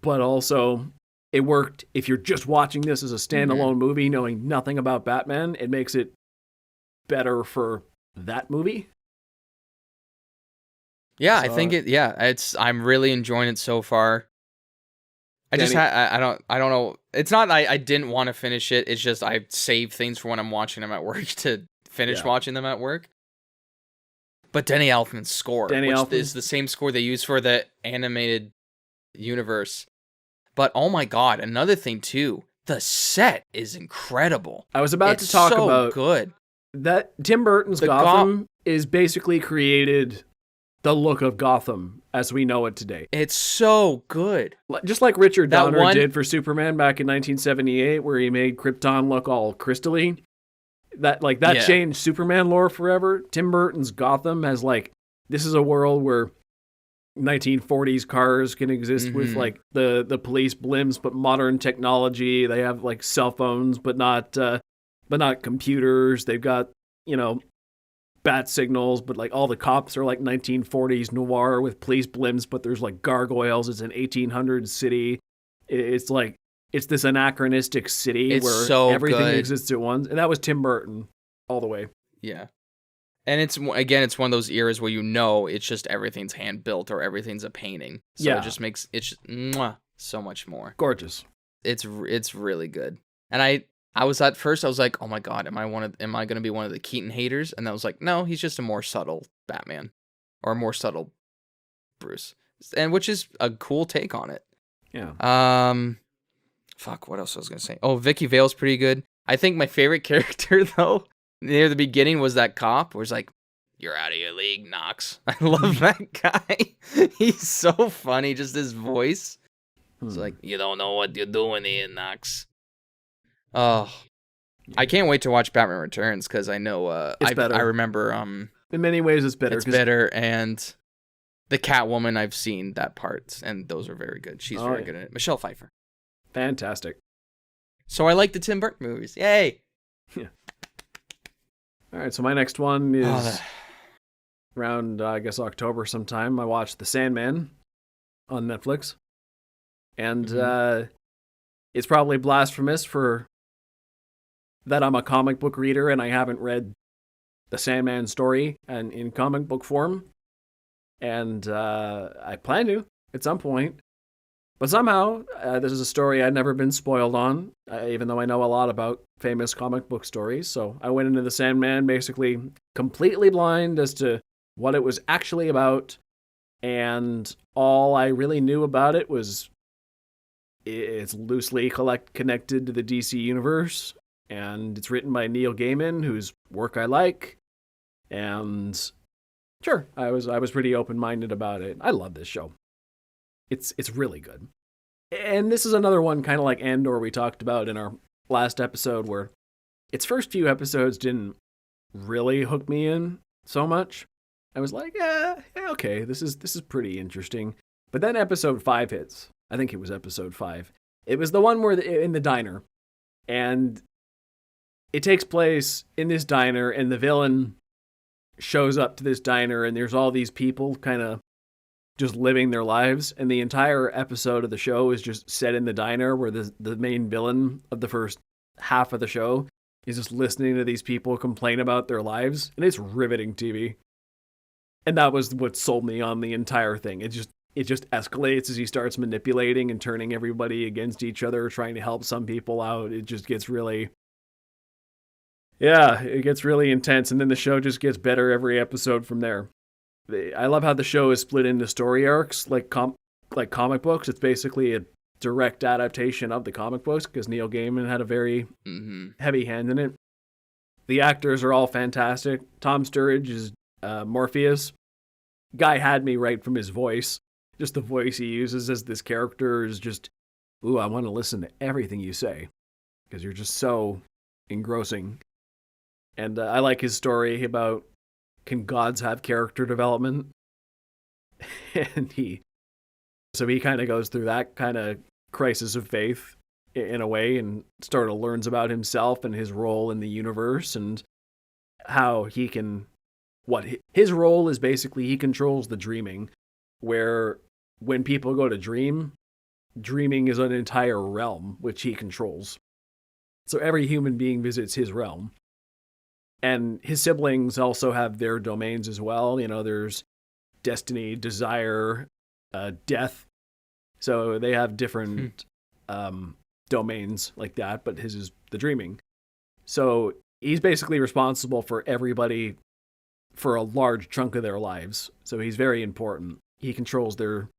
but also it worked. If you're just watching this as a standalone movie, knowing nothing about Batman, it makes it better for that movie. Yeah, so, I think I'm really enjoying it so far. I don't know. It's not I didn't want to finish it. It's just I save things for when I'm watching them at work to finish watching them at work. But Danny Elfman's score, is the same score they use for the animated universe. But oh my god, another thing too, the set is incredible. I was about to talk about good. That Tim Burton's Gotham is basically created the look of Gotham as we know it today. It's so good. Just like Richard Donner did for Superman back in 1978, where he made Krypton look all crystally. That changed Superman lore forever. Tim Burton's Gotham has this is a world where 1940s cars can exist with the police blimps, but modern technology. They have cell phones, but not computers. They've got, bat signals, but all the cops are 1940s noir with police blimps, but there's gargoyles. It's an 1800s city. It's this anachronistic city where everything exists at once. And that was Tim Burton all the way. Yeah. And it's one of those eras where it's just everything's hand built or everything's a painting. So it just makes it so much more gorgeous. It's really good. And I was at first, I was like, oh my god, am I going to be one of the Keaton haters? And I was like, no, he's just a more subtle Batman or a more subtle Bruce, and which is a cool take on it. Yeah. Fuck, what else I was gonna say? Oh, Vicky Vale's pretty good. I think my favorite character though near the beginning was that cop where it's like, "You're out of your league, Knox." I love that guy. He's so funny, just his voice. It's like, "You don't know what you're doing here, Knox." Oh, I can't wait to watch Batman Returns because I know It's better. I remember In many ways, it's better. It's better, and the Catwoman, I've seen that part, and those are very good. She's very good at it. Michelle Pfeiffer. Fantastic. So I like the Tim Burton movies. Yay! Yeah. All right, so my next one is around, I guess, October sometime. I watched The Sandman on Netflix. And it's probably blasphemous for that I'm a comic book reader and I haven't read The Sandman story and in comic book form. And I plan to at some point. But somehow, this is a story I'd never been spoiled on, even though I know a lot about famous comic book stories. So I went into The Sandman basically completely blind as to what it was actually about. And all I really knew about it was it's loosely connected to the DC universe. And it's written by Neil Gaiman, whose work I like. And sure, I was pretty open-minded about it. I love this show. It's really good. And this is another one kind of like Andor we talked about in our last episode where its first few episodes didn't really hook me in so much. I was like, yeah, okay, this is pretty interesting. But then episode 5 hits. I think it was episode 5. It was the one where in the diner. And it takes place in this diner and the villain shows up to this diner and there's all these people kind of just living their lives, and the entire episode of the show is just set in the diner where the main villain of the first half of the show is just listening to these people complain about their lives, and it's riveting TV. And that was what sold me on the entire thing. It just escalates as he starts manipulating and turning everybody against each other, trying to help some people out. It just gets really it gets really intense, and then the show just gets better every episode from there. I love how the show is split into story arcs, like comic books. It's basically a direct adaptation of the comic books because Neil Gaiman had a very heavy hand in it. The actors are all fantastic. Tom Sturridge is Morpheus. Guy had me right from his voice. Just the voice he uses as this character is just, ooh, I want to listen to everything you say because you're just so engrossing. And I like his story about, can gods have character development? And he kind of goes through that kind of crisis of faith in a way and sort of learns about himself and his role in the universe and how he can, his role is basically he controls the dreaming, where when people go to dreaming is an entire realm which he controls. So every human being visits his realm. And his siblings also have their domains as well. You know, there's destiny, desire, death. So they have different domains like that, but his is the dreaming. So he's basically responsible for everybody for a large chunk of their lives. So he's very important. He controls their,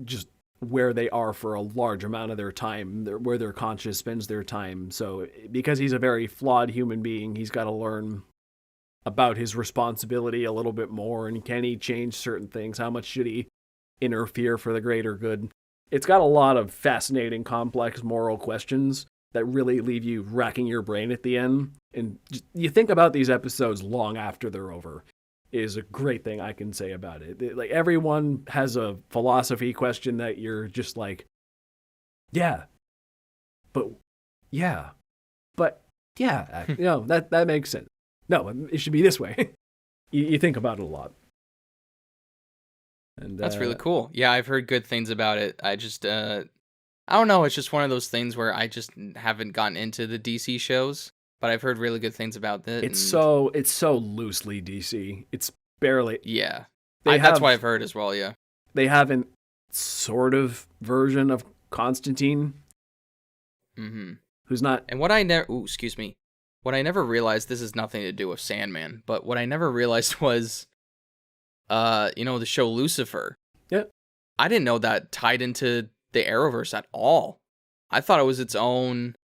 just where they are for a large amount of their time, where their conscious spends their time. So because he's a very flawed human being, he's got to learn about his responsibility a little bit more, and can he change certain things? How much should he interfere for the greater good? It's got a lot of fascinating, complex moral questions that really leave you racking your brain at the end. And you think about these episodes long after they're over. Is a great thing I can say about it. Like, everyone has a philosophy question that you're just like, that makes sense. No, it should be this way. you think about it a lot. And that's really cool. Yeah, I've heard good things about it. I just, I don't know. It's just one of those things where I just haven't gotten into the DC shows. But I've heard really good things about it. It's so loosely DC. It's barely. Yeah. That's what I've heard as well, yeah. They have an sort of version of Constantine. Mm-hmm. Who's not. And what I never realized, this has nothing to do with Sandman, but what I never realized was, the show Lucifer. Yeah. I didn't know that tied into the Arrowverse at all. I thought it was its own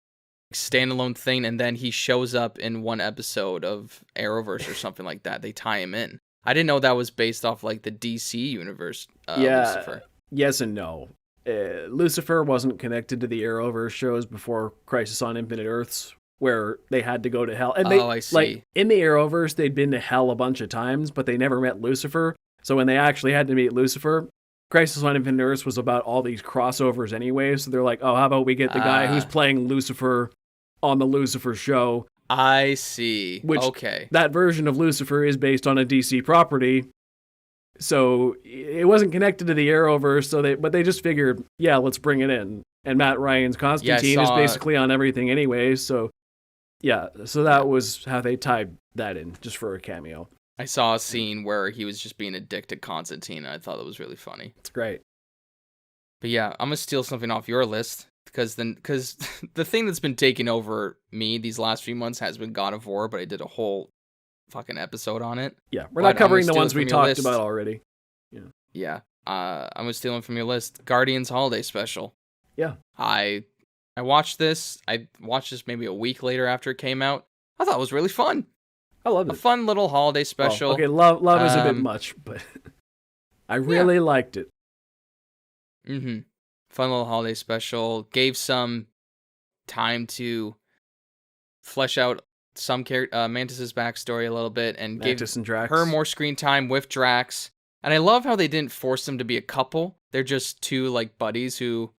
standalone thing, and then he shows up in one episode of Arrowverse or something like that. They tie him in. I didn't know that was based off like the DC universe. Lucifer. Yes and no. Lucifer wasn't connected to the Arrowverse shows before Crisis on Infinite Earths, where they had to go to hell. And I see. Like, in the Arrowverse, they'd been to hell a bunch of times, but they never met Lucifer. So when they actually had to meet Lucifer, Crisis on Infinite Earths was about all these crossovers anyway. So they're like, oh, how about we get the guy who's playing Lucifer on the Lucifer show? I see. Which, okay. That version of Lucifer is based on a DC property. So it wasn't connected to the Arrowverse, but they just figured, yeah, let's bring it in. And Matt Ryan's Constantine is basically on everything anyway, so yeah, so that was how they tied that in, just for a cameo. I saw a scene where he was just being a dick to Constantine, and I thought that was really funny. It's great. But yeah, I'm gonna steal something off your list, because the thing that's been taking over me these last few months has been God of War, but I did a whole fucking episode on it. Yeah, we're not covering the ones we talked about already. Yeah. I'm gonna steal them from your list. Guardians Holiday Special. Yeah. I watched this. I watched this maybe a week later after it came out. I thought it was really fun. I loved it. A fun little holiday special. Oh, okay, love is a bit much, but I really liked it. Mm-hmm. Fun little holiday special. Gave some time to flesh out some Mantis's backstory a little bit, and Mantis gave and Drax. her more screen time with Drax. And I love how they didn't force them to be a couple. They're just two like buddies who,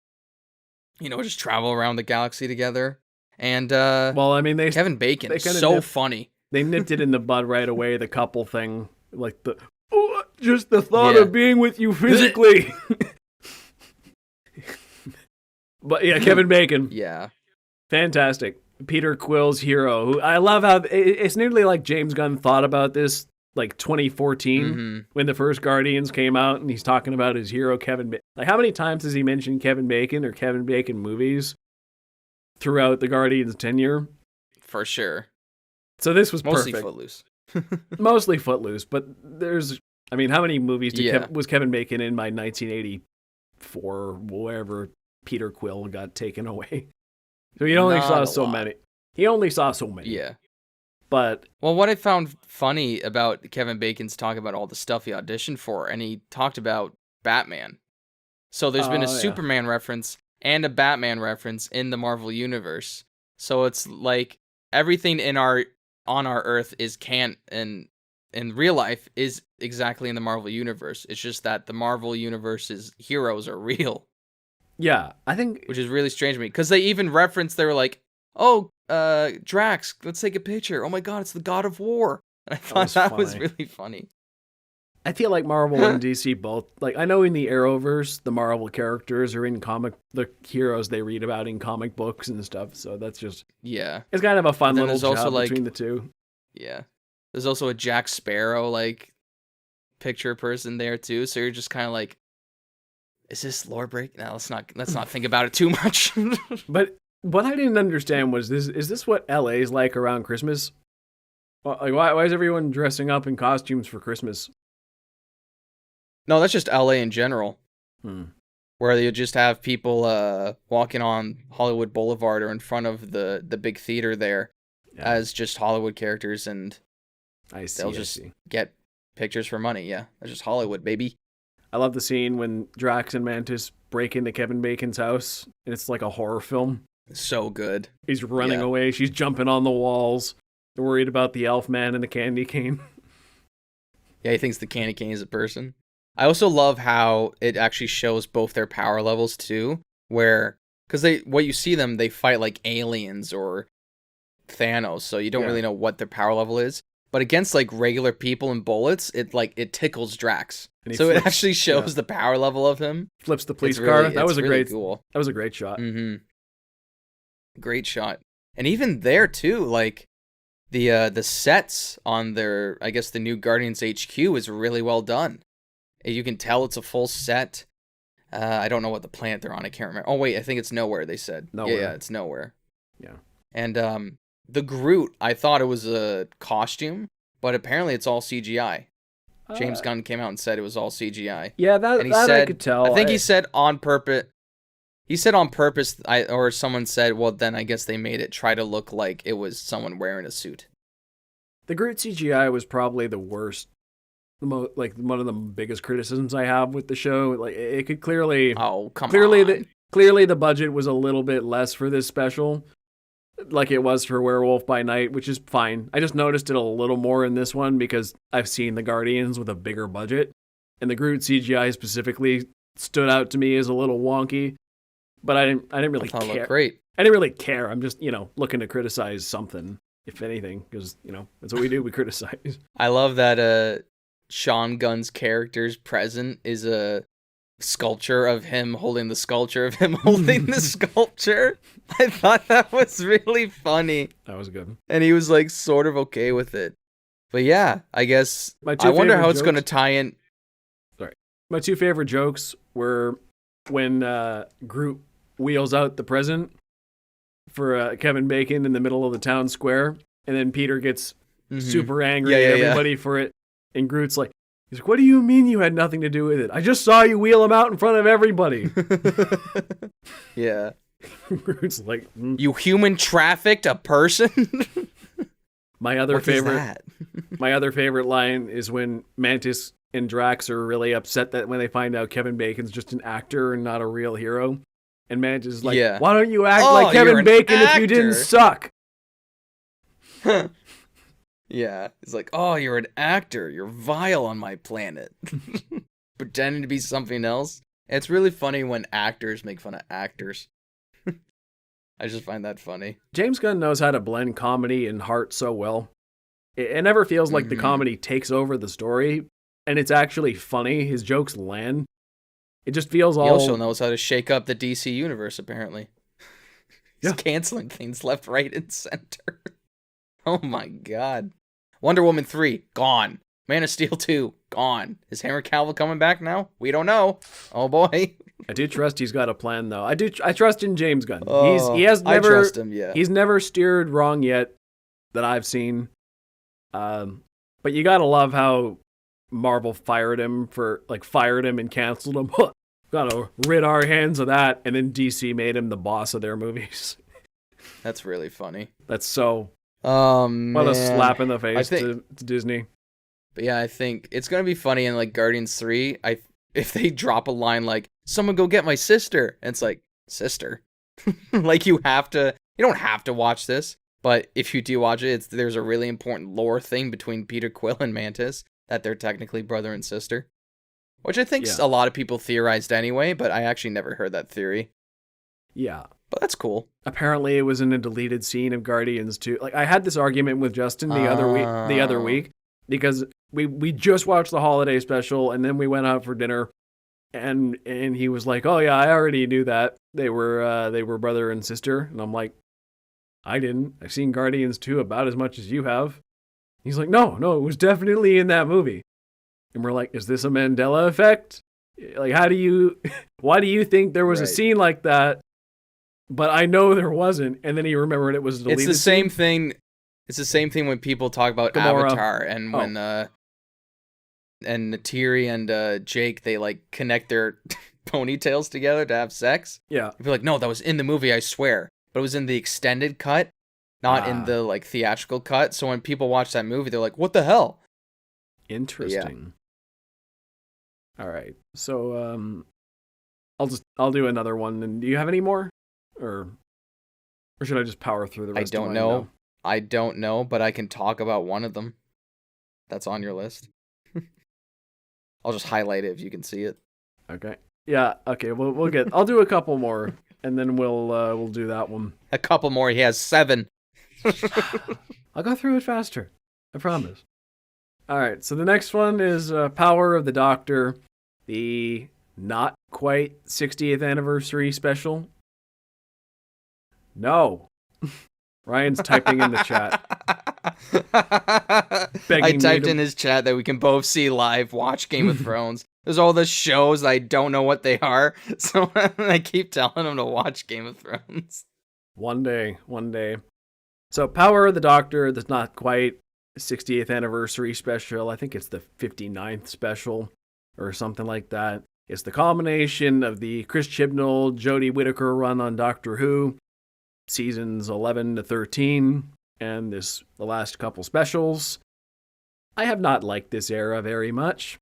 just travel around the galaxy together. And well, I mean, Kevin Bacon is so funny. They nipped it in the bud right away. The couple thing, like just the thought of being with you physically. But yeah, Kevin Bacon. Yeah, fantastic. Peter Quill's hero. Who I love how it's nearly like James Gunn thought about this like 2014 when the first Guardians came out, and he's talking about his hero Kevin Bacon. Like, how many times has he mentioned Kevin Bacon or Kevin Bacon movies throughout the Guardians tenure? For sure. So this was mostly perfect. Footloose. Mostly Footloose, but how many movies was Kevin Bacon in by 1984, wherever Peter Quill got taken away? So he only saw so many. Yeah. But what I found funny about Kevin Bacon's talk about all the stuff he auditioned for, and he talked about Batman. So there's been a Superman reference and a Batman reference in the Marvel universe. So it's like everything on our Earth is in real life is exactly in the Marvel universe. It's just that the Marvel universe's heroes are real. Yeah, I think, which is really strange to me, because they even referenced, they were like, "Oh, Drax, let's take a picture. Oh my God, it's the God of War." And I thought that was really funny. I feel like Marvel and DC both, like, I know in the Arrowverse, the Marvel characters are the heroes they read about in comic books and stuff. So that's just, it's kind of a fun little job between the two. Yeah, there's also a Jack Sparrow like picture person there too. So you're just kind of like, is this lore break? No, let's not think about it too much. But what I didn't understand was is this what LA's like around Christmas? Like, why is everyone dressing up in costumes for Christmas? No, that's just LA in general. Where you just have people walking on Hollywood Boulevard or in front of the big theater there as just Hollywood characters, and they'll just get pictures for money. Yeah, that's just Hollywood, baby. I love the scene when Drax and Mantis break into Kevin Bacon's house, and it's like a horror film. So good. He's running away. She's jumping on the walls. They're worried about the elf man and the candy cane. Yeah, he thinks the candy cane is a person. I also love how it actually shows both their power levels too, because what you see them, they fight like aliens or Thanos, so you don't really know what their power level is. But against like regular people and bullets, it tickles Drax. So it actually shows the power level of him. Flips the police car. That was cool. That was a great shot. Mm-hmm. Great shot. And even there too, like the sets on their, I guess the new Guardians HQ is really well done. You can tell it's a full set. I don't know what the planet they're on. I can't remember. Oh wait, I think it's Nowhere. They said. Nowhere. Yeah, it's Nowhere. Yeah. And the Groot, I thought it was a costume, but apparently it's all CGI. James Gunn came out and said it was all CGI. Yeah, that I could tell. I think he said on purpose. He said on purpose, or someone said, well, then I guess they made it try to look like it was someone wearing a suit. The Groot CGI was probably the worst, one of the biggest criticisms I have with the show. Like, it could clearly, Oh, come clearly on. clearly the budget was a little bit less for this special, like it was for Werewolf by Night, which is fine. I just noticed it a little more in this one because I've seen the Guardians with a bigger budget, and the Groot CGI specifically stood out to me as a little wonky. But I didn't really I thought it care. looked great. I didn't really care. I'm just, looking to criticize something, if anything, because, that's what we do. We criticize. I love that Sean Gunn's character's present is a sculpture of him holding the sculpture of him holding the sculpture. I thought that was really funny. That was good. And he was like sort of okay with it. But yeah, I guess I wonder how it's going to tie in. Sorry. My two favorite jokes were when Groot wheels out the present for Kevin Bacon in the middle of the town square, and then Peter gets super angry at everybody for it, and Groot's like, he's like, what do you mean you had nothing to do with it? I just saw you wheel him out in front of everybody. Yeah. Groot's like, You human trafficked a person? My other favorite line is when Mantis and Drax are really upset that when they find out Kevin Bacon's just an actor and not a real hero. And Mantis is like, why don't you act like Kevin Bacon if you didn't suck? Yeah. It's like, oh, you're an actor. You're vile on my planet. Pretending to be something else. And it's really funny when actors make fun of actors. I just find that funny. James Gunn knows how to blend comedy and heart so well. It never feels like the comedy takes over the story, and it's actually funny. His jokes land. It just feels all... He also knows how to shake up the DC universe, apparently. He's canceling things left, right, and center. Oh my god. Wonder Woman 3, gone. Man of Steel 2, gone. Is Henry Cavill coming back now? We don't know. Oh boy. I do trust he's got a plan, though. I trust in James Gunn. I trust him, yeah. He's never steered wrong yet that I've seen. But you gotta love how Marvel fired him and canceled him. Gotta rid our hands of that, and then DC made him the boss of their movies. That's really funny. That's so... man. What a slap in the face to Disney. But yeah, I think it's gonna be funny in like Guardians 3. If they drop a line like, someone go get my sister, and it's like, sister? Like you don't have to watch this, but if you do watch it, there's a really important lore thing between Peter Quill and Mantis, that they're technically brother and sister. Which I think a lot of people theorized anyway, but I actually never heard that theory. Yeah. But that's cool. Apparently it was in a deleted scene of Guardians 2. Like, I had this argument with Justin the other week because we just watched the holiday special and then we went out for dinner and he was like, "Oh yeah, I already knew that. They were brother and sister." And I'm like, "I didn't. I've seen Guardians 2 about as much as you have." He's like, No, it was definitely in that movie." And we're like, "Is this a Mandela effect? Like, why do you think there was a scene like that? But I know there wasn't." And then he remembered it was deleted. It's the same thing. It's the same thing when people talk about Gamora. Avatar and when and Neytiri and Jake, they like connect their ponytails together to have sex. Yeah. I'd be like, no, that was in the movie, I swear. But it was in the extended cut, not in the like theatrical cut. So when people watch that movie, they're like, what the hell? Interesting. Yeah. All right. So I'll do another one. And do you have any more? Or should I just power through the rest of mine now? I don't know, but I can talk about one of them. That's on your list. I'll just highlight it if you can see it. Okay. Yeah. Okay. We'll get. I'll do a couple more, and then we'll do that one. A couple more. He has 7. I'll go through it faster. I promise. All right. So the next one is Power of the Doctor, the not quite 60th anniversary special. No. Ryan's typing in the chat. I typed in his chat that we can both see live, watch Game of Thrones. There's all the shows I don't know what they are, so I keep telling him to watch Game of Thrones. One day. So Power of the Doctor, that's not quite 60th anniversary special. I think it's the 59th special or something like that. It's the culmination of the Chris Chibnall, Jodie Whittaker run on Doctor Who, seasons 11 to 13, and the last couple specials. I have not liked this era very much,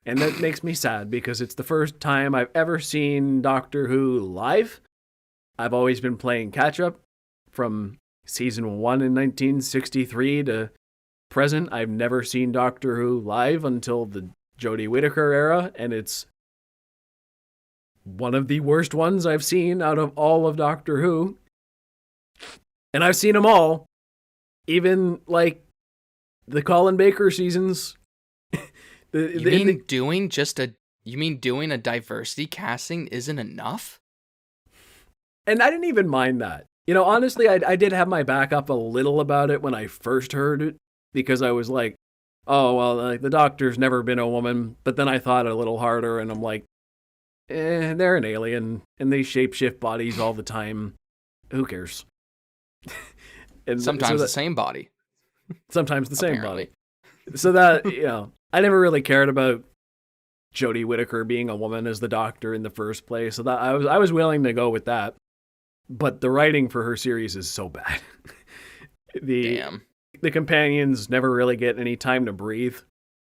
and that makes me sad because it's the first time I've ever seen Doctor Who live. I've always been playing catch-up from season 1 in 1963 to present. I've never seen Doctor Who live until the Jodie Whittaker era, and it's one of the worst ones I've seen out of all of Doctor Who. And I've seen them all. Even, like, the Colin Baker seasons. You mean doing a diversity casting isn't enough? And I didn't even mind that. You know, honestly, I did have my back up a little about it when I first heard it. Because I was like, oh, well, like, the Doctor's never been a woman. But then I thought a little harder, and I'm like, they're an alien, and they shapeshift bodies all the time. Who cares? And sometimes the same body. Sometimes the same body. So that, you know, I never really cared about Jodie Whittaker being a woman as the Doctor in the first place. So that I was willing to go with that. But the writing for her series is so bad. Damn. The companions never really get any time to breathe.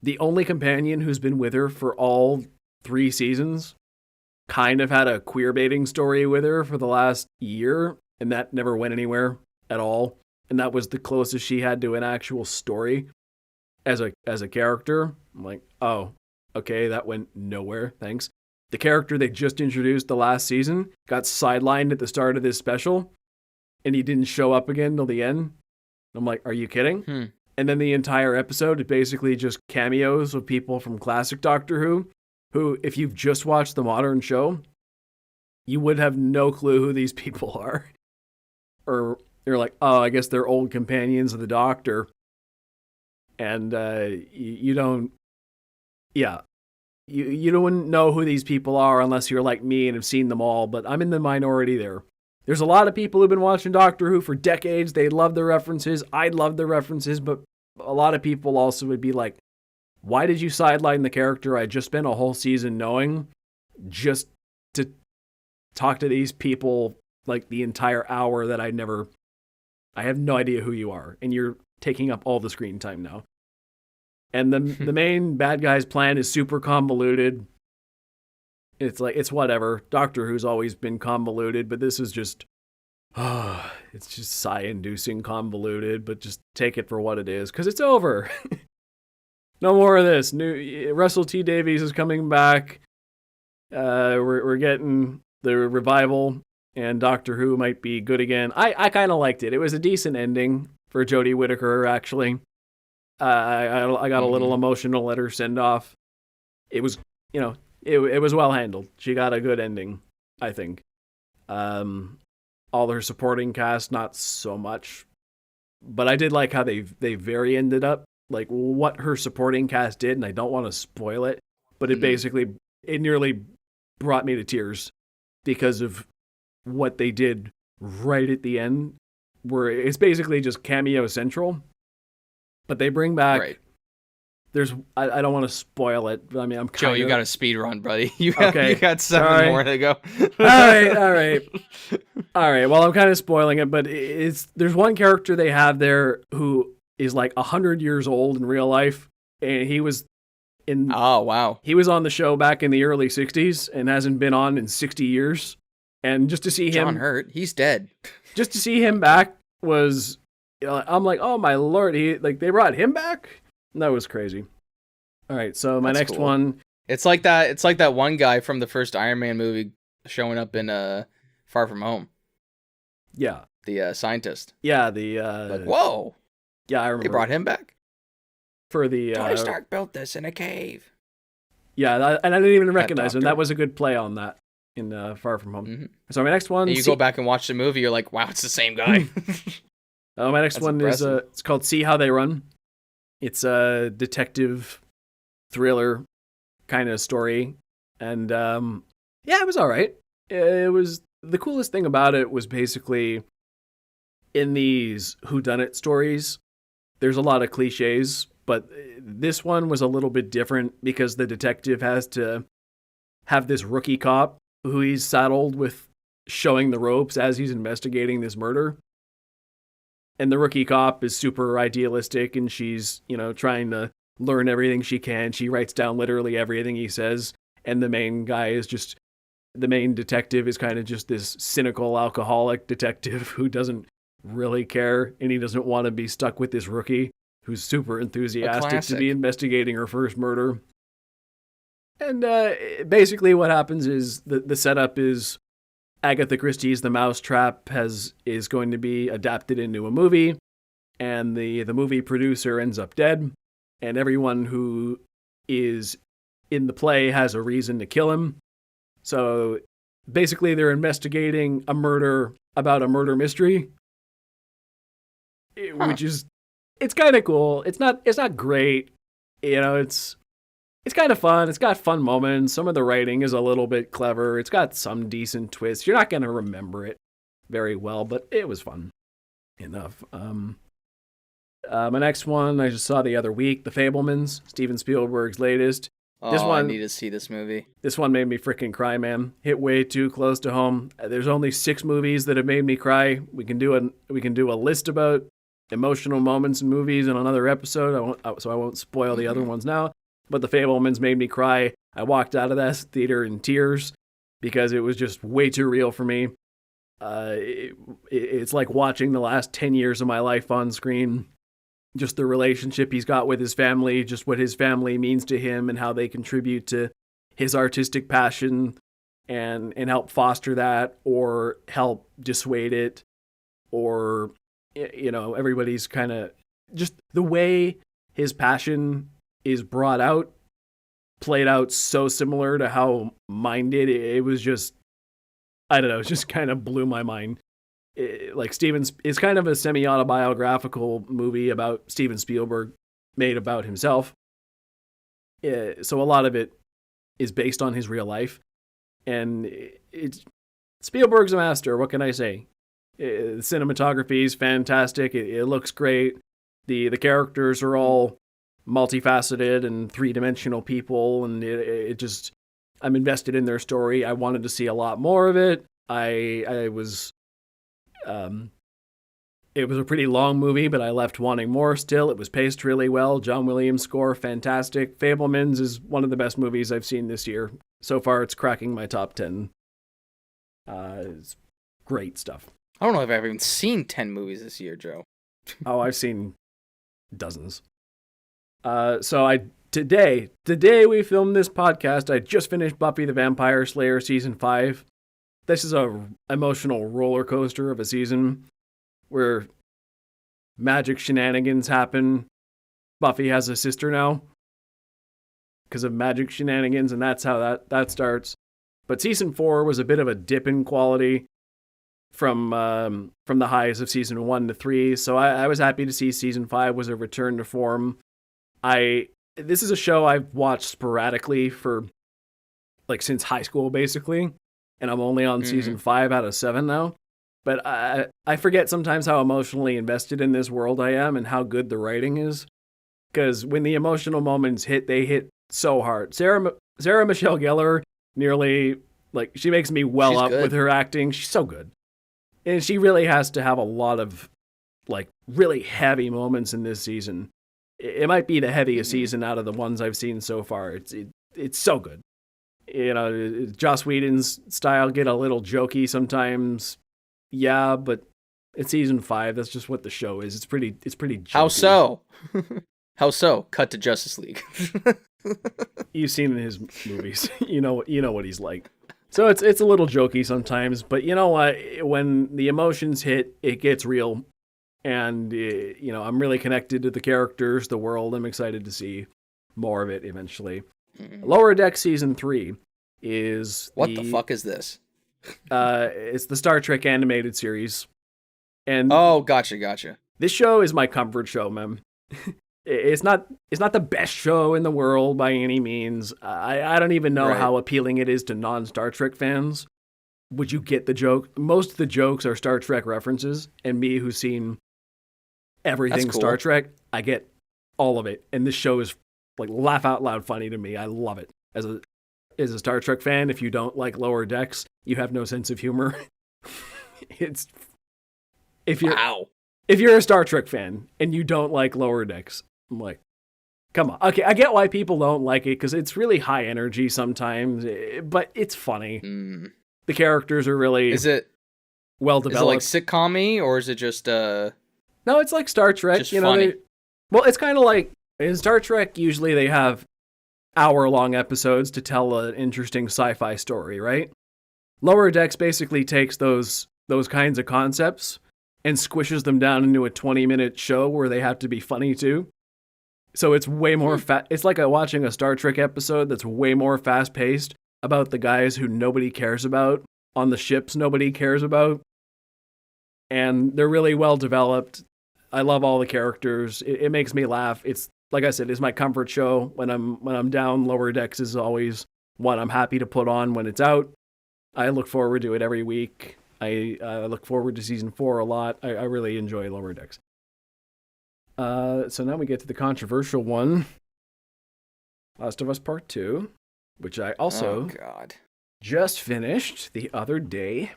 The only companion who's been with her for all 3 seasons kind of had a queer baiting story with her for the last year, and that never went anywhere at all. And that was the closest she had to an actual story as a character. I'm like, oh, okay, that went nowhere, thanks. The character they just introduced the last season got sidelined at the start of this special, and he didn't show up again till the end. I'm like, are you kidding? And then the entire episode is basically just cameos of people from classic Doctor who, if you've just watched the modern show, you would have no clue who these people are. Or you're like, oh, I guess they're old companions of the Doctor. And you don't, yeah. You don't know who these people are unless you're like me and have seen them all, but I'm in the minority there. There's a lot of people who've been watching Doctor Who for decades. They love the references. I'd love the references, but a lot of people also would be like, why did you sideline the character I just spent a whole season knowing just to talk to these people like the entire hour that I have no idea who you are, and you're taking up all the screen time now. And the main bad guy's plan is super convoluted. It's like, it's whatever. Doctor Who's always been convoluted, but this is just, it's just sigh-inducing convoluted, but just take it for what it is, because it's over. No more of this. Russell T Davies is coming back. We're getting the revival, and Doctor Who might be good again. I kind of liked it. It was a decent ending for Jodie Whittaker, actually. I got a little emotional at her send-off. It was, you know, it was well handled. She got a good ending, I think. All her supporting cast, not so much. But I did like how they very ended up, like what her supporting cast did, and I don't want to spoil it, but it basically, it nearly brought me to tears because of what they did right at the end, where it's basically just cameo central. But they bring back, right. I don't want to spoil it, but I mean, Joe, you got a speed run, buddy. You okay. You got 7 more to go. All right. Well, I'm kind of spoiling it, but there's one character they have there who is like 100 years old in real life, and he was oh, wow. He was on the show back in the early 60s and hasn't been on in 60 years. And just to see him, John Hurt, he's dead. Just to see him back was, I'm like, oh my lord, they brought him back? That was crazy. All right, so my next one. It's like that one guy from the first Iron Man movie showing up in Far From Home. Yeah. The scientist. Yeah, like, whoa. Yeah, I remember. They brought him back? For the Tony Stark built this in a cave. Yeah, and I didn't even recognize him. That was a good play on that in Far From Home. Mm-hmm. So my next one. And you go back and watch the movie, you're like, wow, it's the same guy. My next one impressive. It's called See How They Run. It's a detective thriller kind of story, and it was all right. It was, the coolest thing about it was basically in these whodunit stories, there's a lot of cliches, but this one was a little bit different because the detective has to have this rookie cop who he's saddled with showing the ropes as he's investigating this murder. And the rookie cop is super idealistic, and she's, trying to learn everything she can. She writes down literally everything he says. And the main detective is kind of just this cynical alcoholic detective who doesn't really care, and he doesn't want to be stuck with this rookie who's super enthusiastic to be investigating her first murder. And basically what happens is the setup is Agatha Christie's The Mousetrap is going to be adapted into a movie, and the movie producer ends up dead, and everyone who is in the play has a reason to kill him. So basically they're investigating a murder about a murder mystery, which is, it's kind of cool. It's not great. It's kind of fun. It's got fun moments. Some of the writing is a little bit clever. It's got some decent twists. You're not going to remember it very well, but it was fun enough. My next one I just saw the other week, The Fabelmans, Steven Spielberg's latest. I need to see this movie. This one made me freaking cry, man. Hit way too close to home. There's only 6 movies that have made me cry. We can do a list about emotional moments in movies in another episode. I won't spoil the other ones now. But The Fabelmans made me cry. I walked out of that theater in tears because it was just way too real for me. It's like watching the last 10 years of my life on screen. Just the relationship he's got with his family, just what his family means to him and how they contribute to his artistic passion and help foster that or help dissuade it, or, everybody's kind of just the way his passion is played out so similar to how mine did. It was just, I don't know, it just kind of blew my mind. It's kind of a semi-autobiographical movie about Steven Spielberg made about himself. So a lot of it is based on his real life. And Spielberg's a master, what can I say? The cinematography is fantastic. It looks great. The characters are all multifaceted and three-dimensional people, and it just, I'm invested in their story. I wanted to see a lot more of it. It was a pretty long movie, but I left wanting more still. It was paced really well. John Williams' score, fantastic. Fabelmans is one of the best movies I've seen this year. So far, it's cracking my top 10. It's great stuff. I don't know if I've even seen 10 movies this year, Joe. Oh, I've seen dozens. Today we filmed this podcast. I just finished Buffy the Vampire Slayer season 5. This is a emotional roller coaster of a season where magic shenanigans happen. Buffy has a sister now because of magic shenanigans, and that's how that starts. But season 4 was a bit of a dip in quality from the highs of season 1 to 3. So I was happy to see season 5 was a return to form. This is a show I've watched sporadically for since high school basically, and I'm only on season 5 out of 7 now. But I forget sometimes how emotionally invested in this world I am and how good the writing is. Because when the emotional moments hit, they hit so hard. Sarah Michelle Gellar nearly, she makes me well up with her acting. She's so good. And she really has to have a lot of, really heavy moments in this season. It might be the heaviest season out of the ones I've seen so far. It's so good. Joss Whedon's style get a little jokey sometimes. Yeah, but it's season 5. That's just what the show is. It's pretty jokey. How so? How so? Cut to Justice League. You've seen his movies. You know what he's like. So it's a little jokey sometimes, but you know what? When the emotions hit, it gets real. And, I'm really connected to the characters, the world. I'm excited to see more of it eventually. Lower Deck Season 3 is... What the fuck is this? It's the Star Trek animated series. And oh, gotcha. This show is my comfort show, man. It's not the best show in the world by any means. I don't even know how appealing it is to non-Star Trek fans. Would you get the joke? Most of the jokes are Star Trek references, and me who's seen everything cool. Star Trek, I get all of it. And this show is laugh out loud funny to me. I love it. is a Star Trek fan, if you don't like Lower Decks, you have no sense of humor. It's if you're Wow. if you're a Star Trek fan and you don't like Lower Decks, I'm like, come on. Okay, I get why people don't like it because it's really high energy sometimes, but it's funny. Mm. The characters are really Is it well is it developed. like sitcom-y, or is it just No, it's like Star Trek. just You know, funny? well, it's kind of like in Star Trek. Usually, they have hour-long episodes to tell an interesting sci-fi story, right? Lower Decks basically takes those kinds of concepts and squishes them down into a 20-minute show where they have to be funny too. So it's way more it's like watching a Star Trek episode that's way more fast-paced about the guys who nobody cares about on the ships nobody cares about. And they're really well developed. I love all the characters. It makes me laugh. It's like I said, it's my comfort show when I'm down. Lower Decks is always one I'm happy to put on when it's out. I look forward to it every week. I look forward to season 4 a lot. I really enjoy Lower Decks. So now we get to the controversial one, Last of Us Part 2, which I also just finished the other day.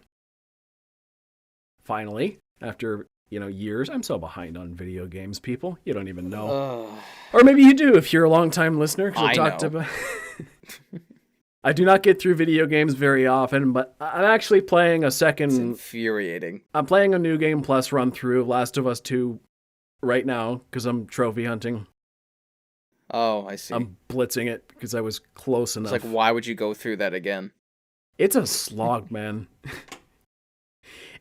Finally, after years. I'm so behind on video games, people. You don't even know. Or maybe you do if you're a long-time listener. I talked know. about. I do not get through video games very often, but I'm actually playing a It's second. infuriating. I'm playing a New Game Plus run through of Last of Us 2 right now because I'm trophy hunting. Oh, I see. I'm blitzing it because I was close enough. It's like, why would you go through that again? It's a slog, man.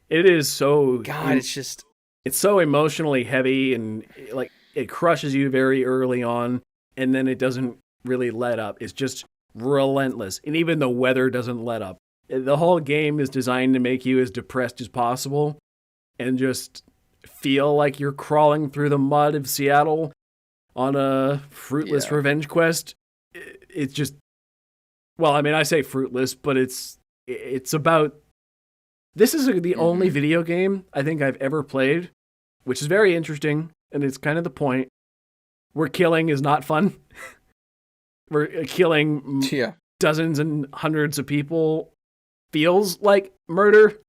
It is so. God, it's just. It's so emotionally heavy and like it crushes you very early on, and then it doesn't really let up. It's just relentless, and even the weather doesn't let up. The whole game is designed to make you as depressed as possible and just feel like you're crawling through the mud of Seattle on a fruitless revenge quest. It's just, well, I mean, I say fruitless, but it's about, this is the only video game I think I've ever played, which is very interesting, and it's kind of the point, where killing is not fun. We're killing dozens and hundreds of people feels like murder,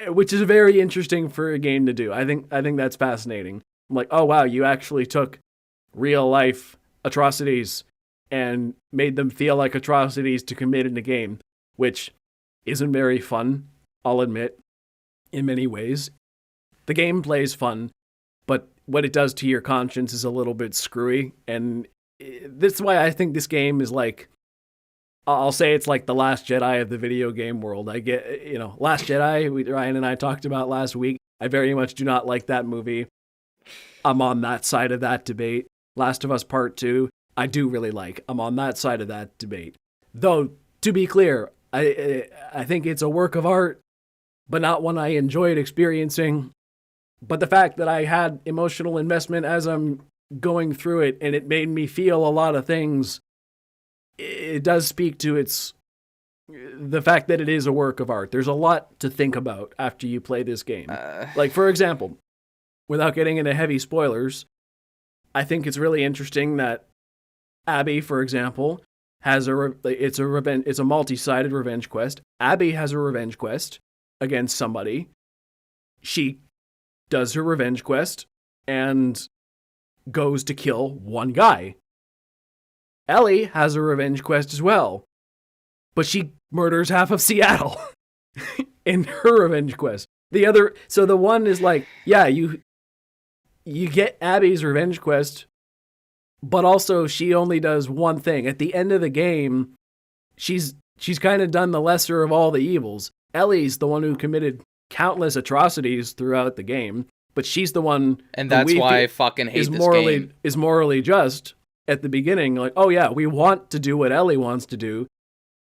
which is very interesting for a game to do. I think that's fascinating. I'm like, oh wow, you actually took real life atrocities and made them feel like atrocities to commit in the game, which isn't very fun, I'll admit, in many ways. The gameplay is fun, but what it does to your conscience is a little bit screwy, and that's why I think this game is like, I'll say it's like the Last Jedi of the video game world. I get, Last Jedi, Ryan and I talked about last week. I very much do not like that movie. I'm on that side of that debate. Last of Us Part 2, I do really like. I'm on that side of that debate. Though, to be clear, I think it's a work of art, but not one I enjoyed experiencing. But the fact that I had emotional investment as I'm going through it, and it made me feel a lot of things, it does speak to the fact that it is a work of art. There's a lot to think about after you play this game. Like, for example, without getting into heavy spoilers, I think it's really interesting that Abby, for example, has it's a multi-sided revenge quest. Abby has a revenge quest against somebody. She does her revenge quest and goes to kill one guy. Ellie has a revenge quest as well, but she murders half of Seattle in her revenge quest. So the one is like, yeah, you get Abby's revenge quest, but also she only does one thing. At the end of the game, she's kind of done the lesser of all the evils. Ellie's the one who committed countless atrocities throughout the game, but she's the one, and that's why I fucking hate this game. Is morally just at the beginning. Like, oh yeah, we want to do what Ellie wants to do,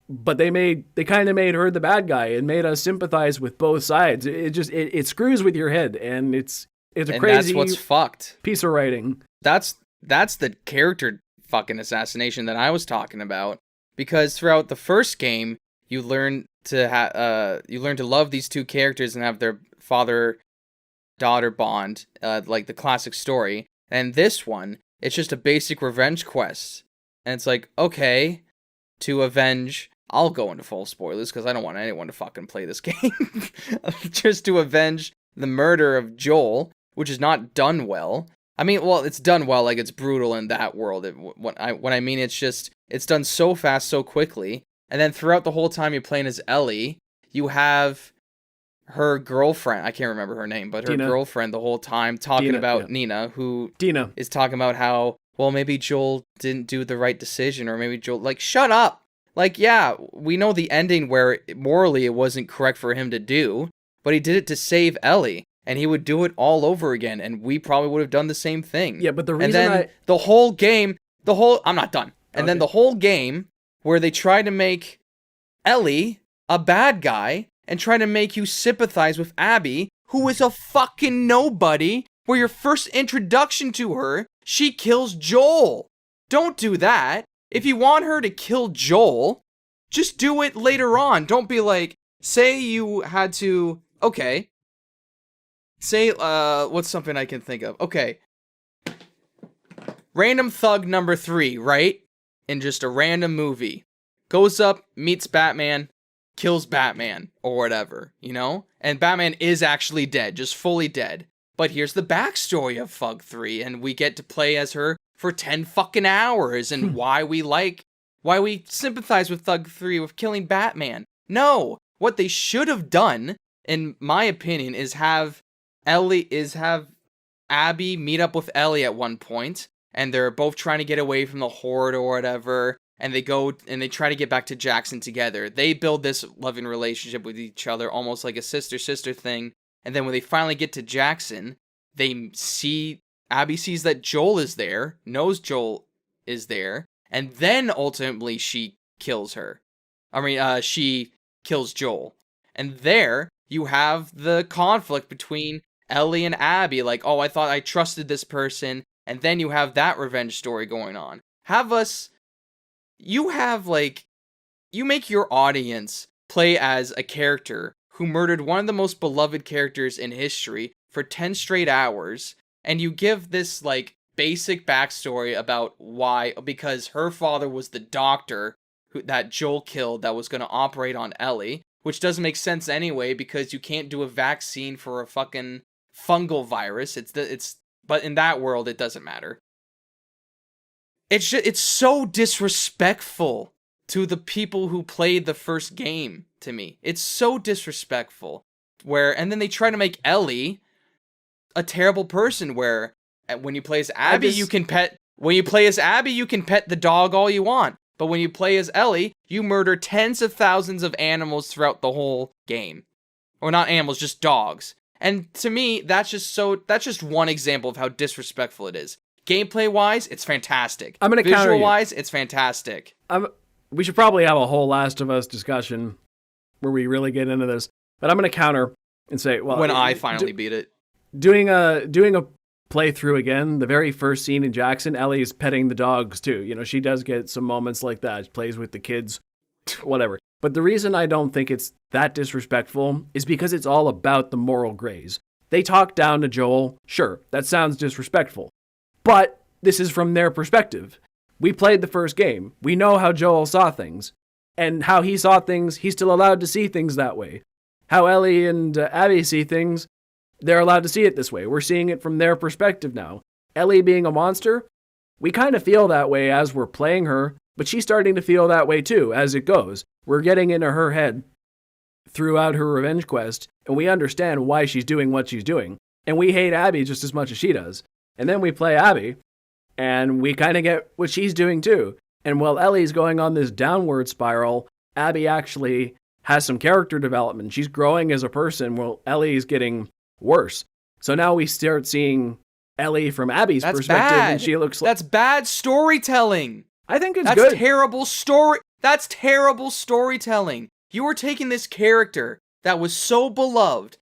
but they kind of made her the bad guy and made us sympathize with both sides. It screws with your head, and it's a crazy. That's what's fucked. Piece of writing. That's the character fucking assassination that I was talking about. Because throughout the first game, you learn to love these two characters and have their father-daughter bond, like the classic story. And this one, it's just a basic revenge quest, and it's like, okay, to avenge. I'll go into full spoilers because I don't want anyone to fucking play this game. Just to avenge the murder of Joel, which is not done well. I mean, well, it's done well, like it's brutal in that world. What I mean, it's done so fast, so quickly, and then throughout the whole time you're playing as Ellie, you have her girlfriend. I can't remember her name, but her girlfriend the whole time talking about Nina, who Dina is talking about how, well, maybe Joel didn't do the right decision, or maybe Joel, like, shut up. Like, yeah, we know the ending where morally it wasn't correct for him to do, but he did it to save Ellie, and he would do it all over again, and we probably would have done the same thing. Yeah, but the reason and then the whole game, I'm not done. And then the whole game where they try to make Ellie a bad guy and try to make you sympathize with Abby, who is a fucking nobody, where your first introduction to her, she kills Joel. Don't do that. If you want her to kill Joel, just do it later on. Don't be like, say you had to, okay. Say, what's something I can think of? Okay. Random thug number 3, right? In just a random movie. Goes up, meets Batman, kills Batman, or whatever, you know? And Batman is actually dead, just fully dead. But here's the backstory of Thug 3, and we get to play as her for 10 fucking hours, and why we sympathize with Thug 3 with killing Batman. No, what they should have done, in my opinion, is have Abby meet up with Ellie at one point, and they're both trying to get away from the Horde or whatever, and they go and they try to get back to Jackson together. They build this loving relationship with each other, almost like a sister-sister thing, and then when they finally get to Jackson, Abby sees that Joel is there, knows Joel is there, and then ultimately she kills her. She kills Joel. And there, you have the conflict between Ellie and Abby, like, oh, I thought I trusted this person, and then you have that revenge story going on. You make your audience play as a character who murdered one of the most beloved characters in history for 10 straight hours, and you give this, like, basic backstory about why, because her father was the doctor that Joel killed that was going to operate on Ellie, which doesn't make sense anyway, because you can't do a vaccine for a fucking fungal virus. But in that world, it doesn't matter. It's so disrespectful to the people who played the first game, to me. It's so disrespectful. And then they try to make Ellie a terrible person, where when you play as Abby, you can pet the dog all you want. But when you play as Ellie, you murder tens of thousands of animals throughout the whole game. Or not animals, just dogs. And to me, that's just one example of how disrespectful it is. Gameplay-wise, it's fantastic. I'm going to counter you. Visual-wise, it's fantastic. We should probably have a whole Last of Us discussion where we really get into this. But I'm going to counter and say, well, when I finally beat it. Doing a playthrough again, the very first scene in Jackson, Ellie's petting the dogs too. You know, she does get some moments like that. She plays with the kids, whatever. But the reason I don't think it's that disrespectful is because it's all about the moral grays. They talk down to Joel. Sure, that sounds disrespectful. But this is from their perspective. We played the first game. We know how Joel saw things. And how he saw things, he's still allowed to see things that way. How Ellie and Abby see things, they're allowed to see it this way. We're seeing it from their perspective now. Ellie being a monster, we kind of feel that way as we're playing her, but she's starting to feel that way too as it goes. We're getting into her head throughout her revenge quest, and we understand why she's doing what she's doing. And we hate Abby just as much as she does. And then we play Abby, and we kind of get what she's doing too. And while Ellie's going on this downward spiral, Abby actually has some character development. She's growing as a person while Ellie's getting worse. So now we start seeing Ellie from Abby's perspective, and she looks like... That's bad storytelling. I think it's good. That's terrible storytelling. You were taking this character that was so beloved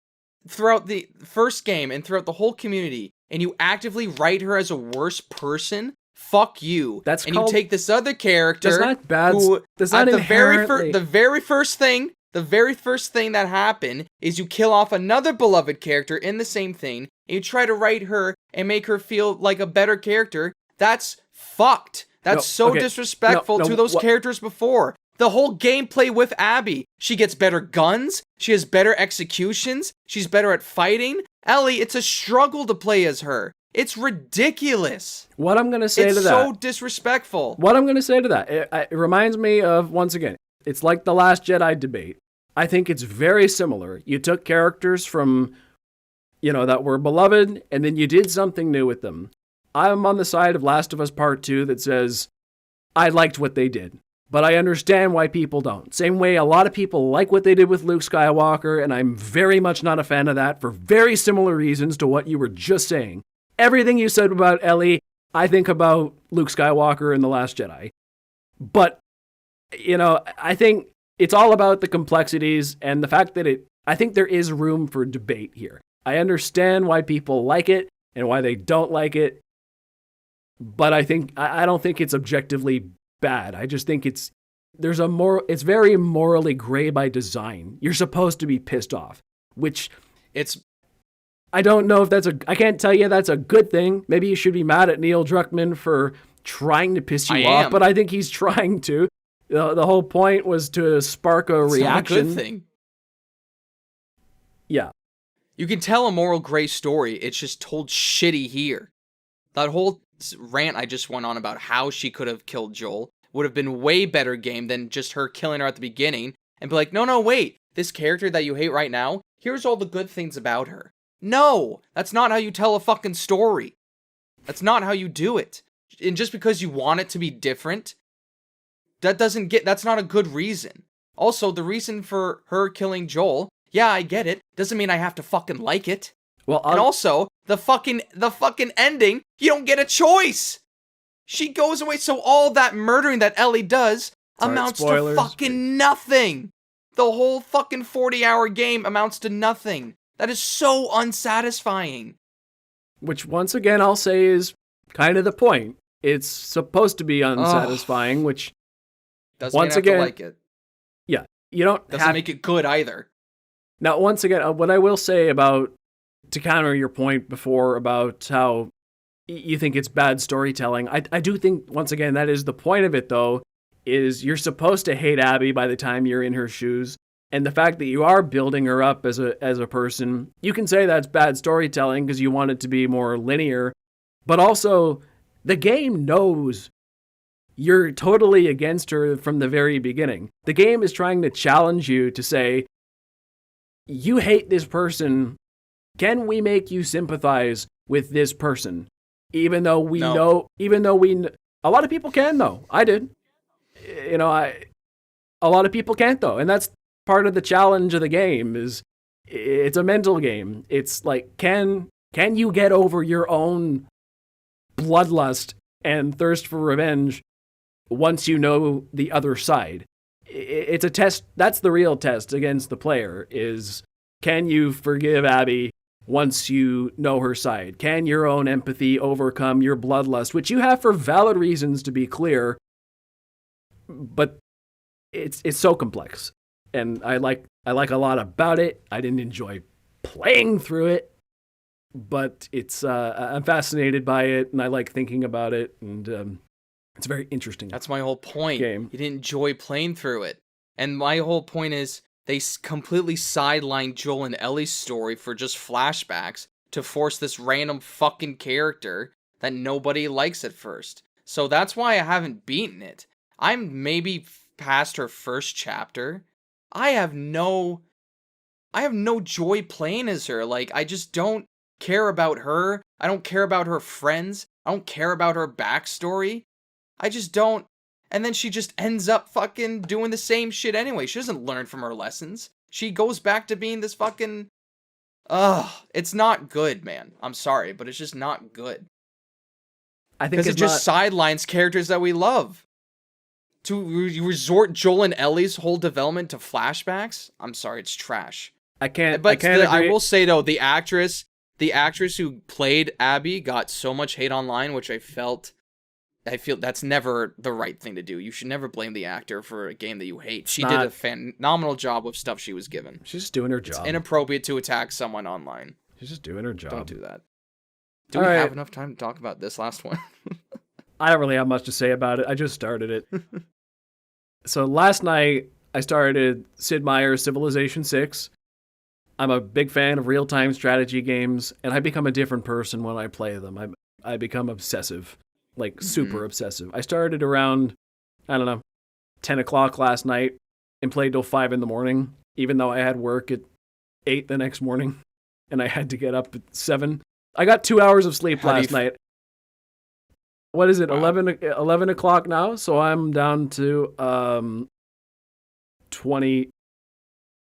throughout the first game and throughout the whole community, and you actively write her as a worse person. Fuck you. You take this other character. That's not bad. The very first thing that happened is you kill off another beloved character in the same thing, and you try to write her and make her feel like a better character. That's fucked. That's so okay. disrespectful to those characters before. The whole gameplay with Abby. She gets better guns. She has better executions. She's better at fighting. Ellie, it's a struggle to play as her. It's ridiculous. What I'm going to say to that. It's so disrespectful. What I'm going to say to that. It reminds me of, once again, it's like the Last Jedi debate. I think it's very similar. You took characters from, that were beloved, and then you did something new with them. I'm on the side of Last of Us Part 2 that says, I liked what they did, but I understand why people don't. Same way a lot of people like what they did with Luke Skywalker, and I'm very much not a fan of that for very similar reasons to what you were just saying. Everything you said about Ellie, I think about Luke Skywalker in The Last Jedi. But, I think it's all about the complexities and the fact that I think there is room for debate here. I understand why people like it and why they don't like it. But I don't think it's objectively bad. I just think it's very morally gray by design. You're supposed to be pissed off, which I don't know if I can't tell you that's a good thing. Maybe you should be mad at Neil Druckmann for trying to piss you off, but I think he's trying to. The whole point was to spark a reaction. Not a good thing. Yeah. You can tell a moral gray story. It's just told shitty here. That whole rant I just went on about how she could have killed Joel would have been way better game than just her killing her at the beginning and be like, no, wait, this character that you hate right now, here's all the good things about her. No, that's not how you tell a fucking story. That's not how you do it. And just because you want it to be different, that's not a good reason. Also, the reason for her killing Joel, yeah, I get it, doesn't mean I have to fucking like it. Well, and also, the fucking ending, you don't get a choice. She goes away, so all that murdering that Ellie does amounts to fucking nothing. The whole fucking 40-hour game amounts to nothing. That is so unsatisfying. Which, once again, I'll say is kind of the point. It's supposed to be unsatisfying, which, doesn't once mean I again, have to like it. Yeah, you don't doesn't make it good either. Now, once again, what I will say to counter your point before about how you think it's bad storytelling, I do think, once again, that is the point of it, though, is you're supposed to hate Abby by the time you're in her shoes. And the fact that you are building her up as a person, you can say that's bad storytelling because you want it to be more linear. But also, the game knows you're totally against her from the very beginning. The game is trying to challenge you to say, you hate this person. Can we make you sympathize with this person? Even though we know, a lot of people can, though. I did. A lot of people can't, though. And that's part of the challenge of the game is it's a mental game. It's like, can you get over your own bloodlust and thirst for revenge once you know the other side? It's a test. That's the real test against the player is, can you forgive Abby once you know her side? Can your own empathy overcome your bloodlust, which you have for valid reasons, to be clear, but it's so complex. And I like a lot about it. I didn't enjoy playing through it, but I'm fascinated by it, and I like thinking about it, and it's very interesting. That's my whole point. Game. You didn't enjoy playing through it. And my whole point is they completely sidelined Joel and Ellie's story for just flashbacks to force this random fucking character that nobody likes at first. So that's why I haven't beaten it. I'm maybe past her first chapter. I have no joy playing as her. Like, I just don't care about her. I don't care about her friends. I don't care about her backstory. I just don't. And then she just ends up fucking doing the same shit anyway. She doesn't learn from her lessons. She goes back to being this fucking... it's not good, man. I'm sorry, but it's just not good. I think it just sidelines characters that we love. To resort Joel and Ellie's whole development to flashbacks, I'm sorry, it's trash. I can't agree. I will say, though, the actress who played Abby got so much hate online, which I feel that's never the right thing to do. You should never blame the actor for a game that you hate. She did a phenomenal job with stuff she was given. She's just doing her job. It's inappropriate to attack someone online. She's just doing her job. Don't do that. Do we have enough time to talk about this last one? I don't really have much to say about it. I just started it. So last night, I started Sid Meier's Civilization 6. I'm a big fan of real-time strategy games, and I become a different person when I play them. I become obsessive, like super obsessive. I started around, I don't know, 10 o'clock last night and played till 5 in the morning, even though I had work at 8 the next morning, and I had to get up at 7. I got 2 hours of sleep last night. What is it, wow. 11 o'clock now? So I'm down to 20...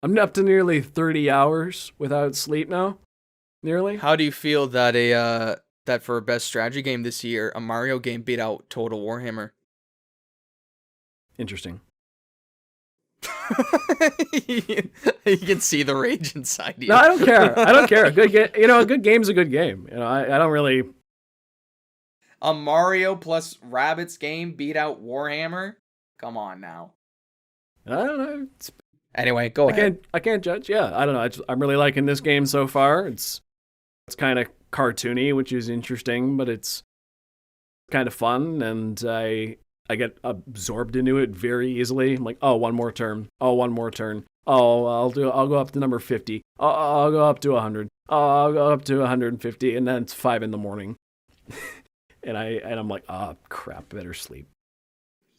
I'm up to nearly 30 hours without sleep now. Nearly. How do you feel that that for a best strategy game this year, a Mario game beat out Total Warhammer? Interesting. You can see the rage inside you. No, I don't care. I don't care. A good game's a good game. I don't really. A Mario plus Rabbids game beat out Warhammer? Come on now. I don't know. Anyway, go ahead. I can't judge. Yeah, I don't know. I'm really liking this game so far. It's kind of cartoony, which is interesting, but it's kind of fun, and I get absorbed into it very easily. I'm like, oh, one more turn. Oh, one more turn. Oh, I'll go up to number 50. Oh, I'll go up to 100. Oh, I'll go up to 150, and then it's 5 in the morning, and I'm like, oh crap, better sleep.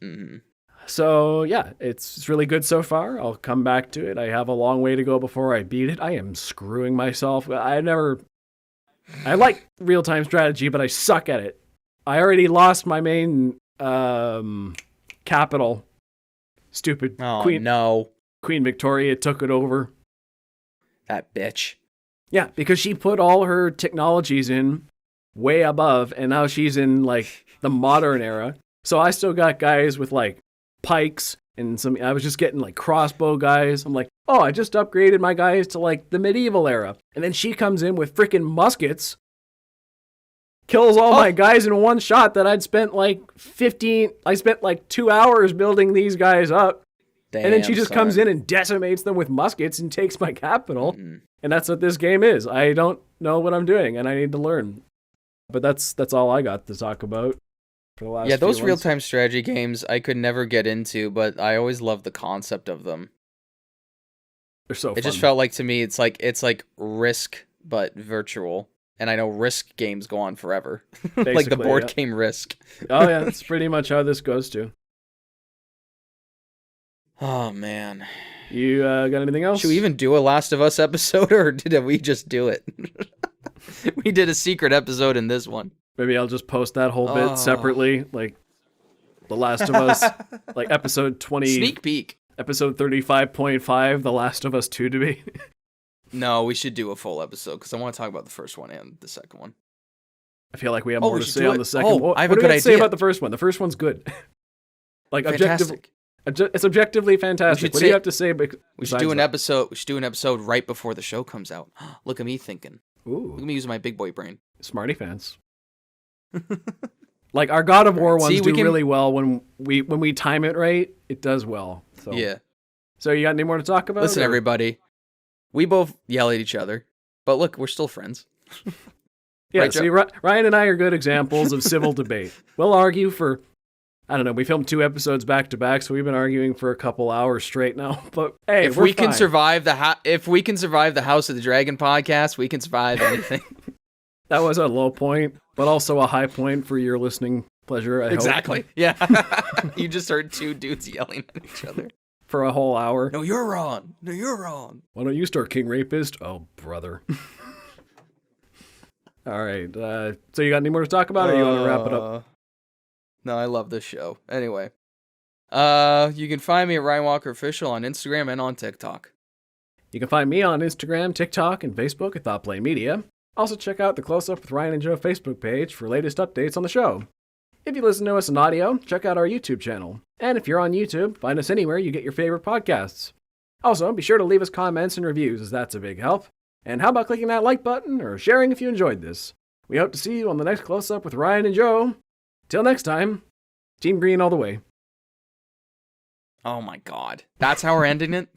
Mm-hmm. So yeah, it's really good so far. I'll come back to it. I have a long way to go before I beat it. I am screwing myself. I like real-time strategy, but I suck at it. I already lost my main capital. Stupid Queen. No. Queen Victoria took it over. That bitch. Yeah, because she put all her technologies in way above, and now she's in like the modern era. So I still got guys with like pikes and I was just getting like crossbow guys. I'm like, oh, I just upgraded my guys to like the medieval era. And then she comes in with freaking muskets, kills all my guys in one shot that I'd spent like 2 hours building these guys up. Damn, and then she just comes in and decimates them with muskets and takes my capital. Mm-hmm. And that's what this game is. I don't know what I'm doing and I need to learn. But that's all I got to talk about. Yeah, those real-time strategy games I could never get into, but I always loved the concept of them. They're so fun. It just felt like to me it's like Risk but virtual. And I know Risk games go on forever. Like the board game Risk. Oh yeah, that's pretty much how this goes too. Oh man. You got anything else? Should we even do a Last of Us episode or did we just do it? We did a secret episode in this one. Maybe I'll just post that whole bit separately, like The Last of Us, like episode 20. Sneak peek. Episode 35.5, The Last of Us 2 to be. No, we should do a full episode because I want to talk about the first one and the second one. I feel like we have more to say on the second one. I have a good idea. Say about the first one? The first one's good. Like fantastic. It's objectively fantastic. What do you have to say? We should do an episode. We should do an episode right before the show comes out. Look at me thinking. Ooh. Look at me using my big boy brain. Smarty fans. Like our God of War ones do really well when we time it right. It does well. So. Yeah. So you got any more to talk about? Listen, everybody. We both yell at each other, but look, we're still friends. Yeah. Right, see, Ryan and I are good examples of civil debate. We'll argue for, I don't know. We filmed 2 episodes back to back, so we've been arguing for a couple hours straight now. But hey, if we can survive the House of the Dragon podcast, we can survive anything. That was a low point, but also a high point for your listening pleasure. I hope. Yeah. You just heard 2 dudes yelling at each other for a whole hour. No, you're wrong. No, you're wrong. Why don't you start, King Rapist? Oh, brother. All right. So you got any more to talk about, or you want to wrap it up? No, I love this show. Anyway, you can find me at Ryan Walker Official on Instagram and on TikTok. You can find me on Instagram, TikTok, and Facebook at Thought Play Media. Also, check out the Close Up with Ryan and Joe Facebook page for latest updates on the show. If you listen to us in audio, check out our YouTube channel. And if you're on YouTube, find us anywhere you get your favorite podcasts. Also, be sure to leave us comments and reviews, as that's a big help. And how about clicking that like button or sharing if you enjoyed this? We hope to see you on the next Close Up with Ryan and Joe. Till next time, Team Green all the way. Oh my God. That's how we're ending it?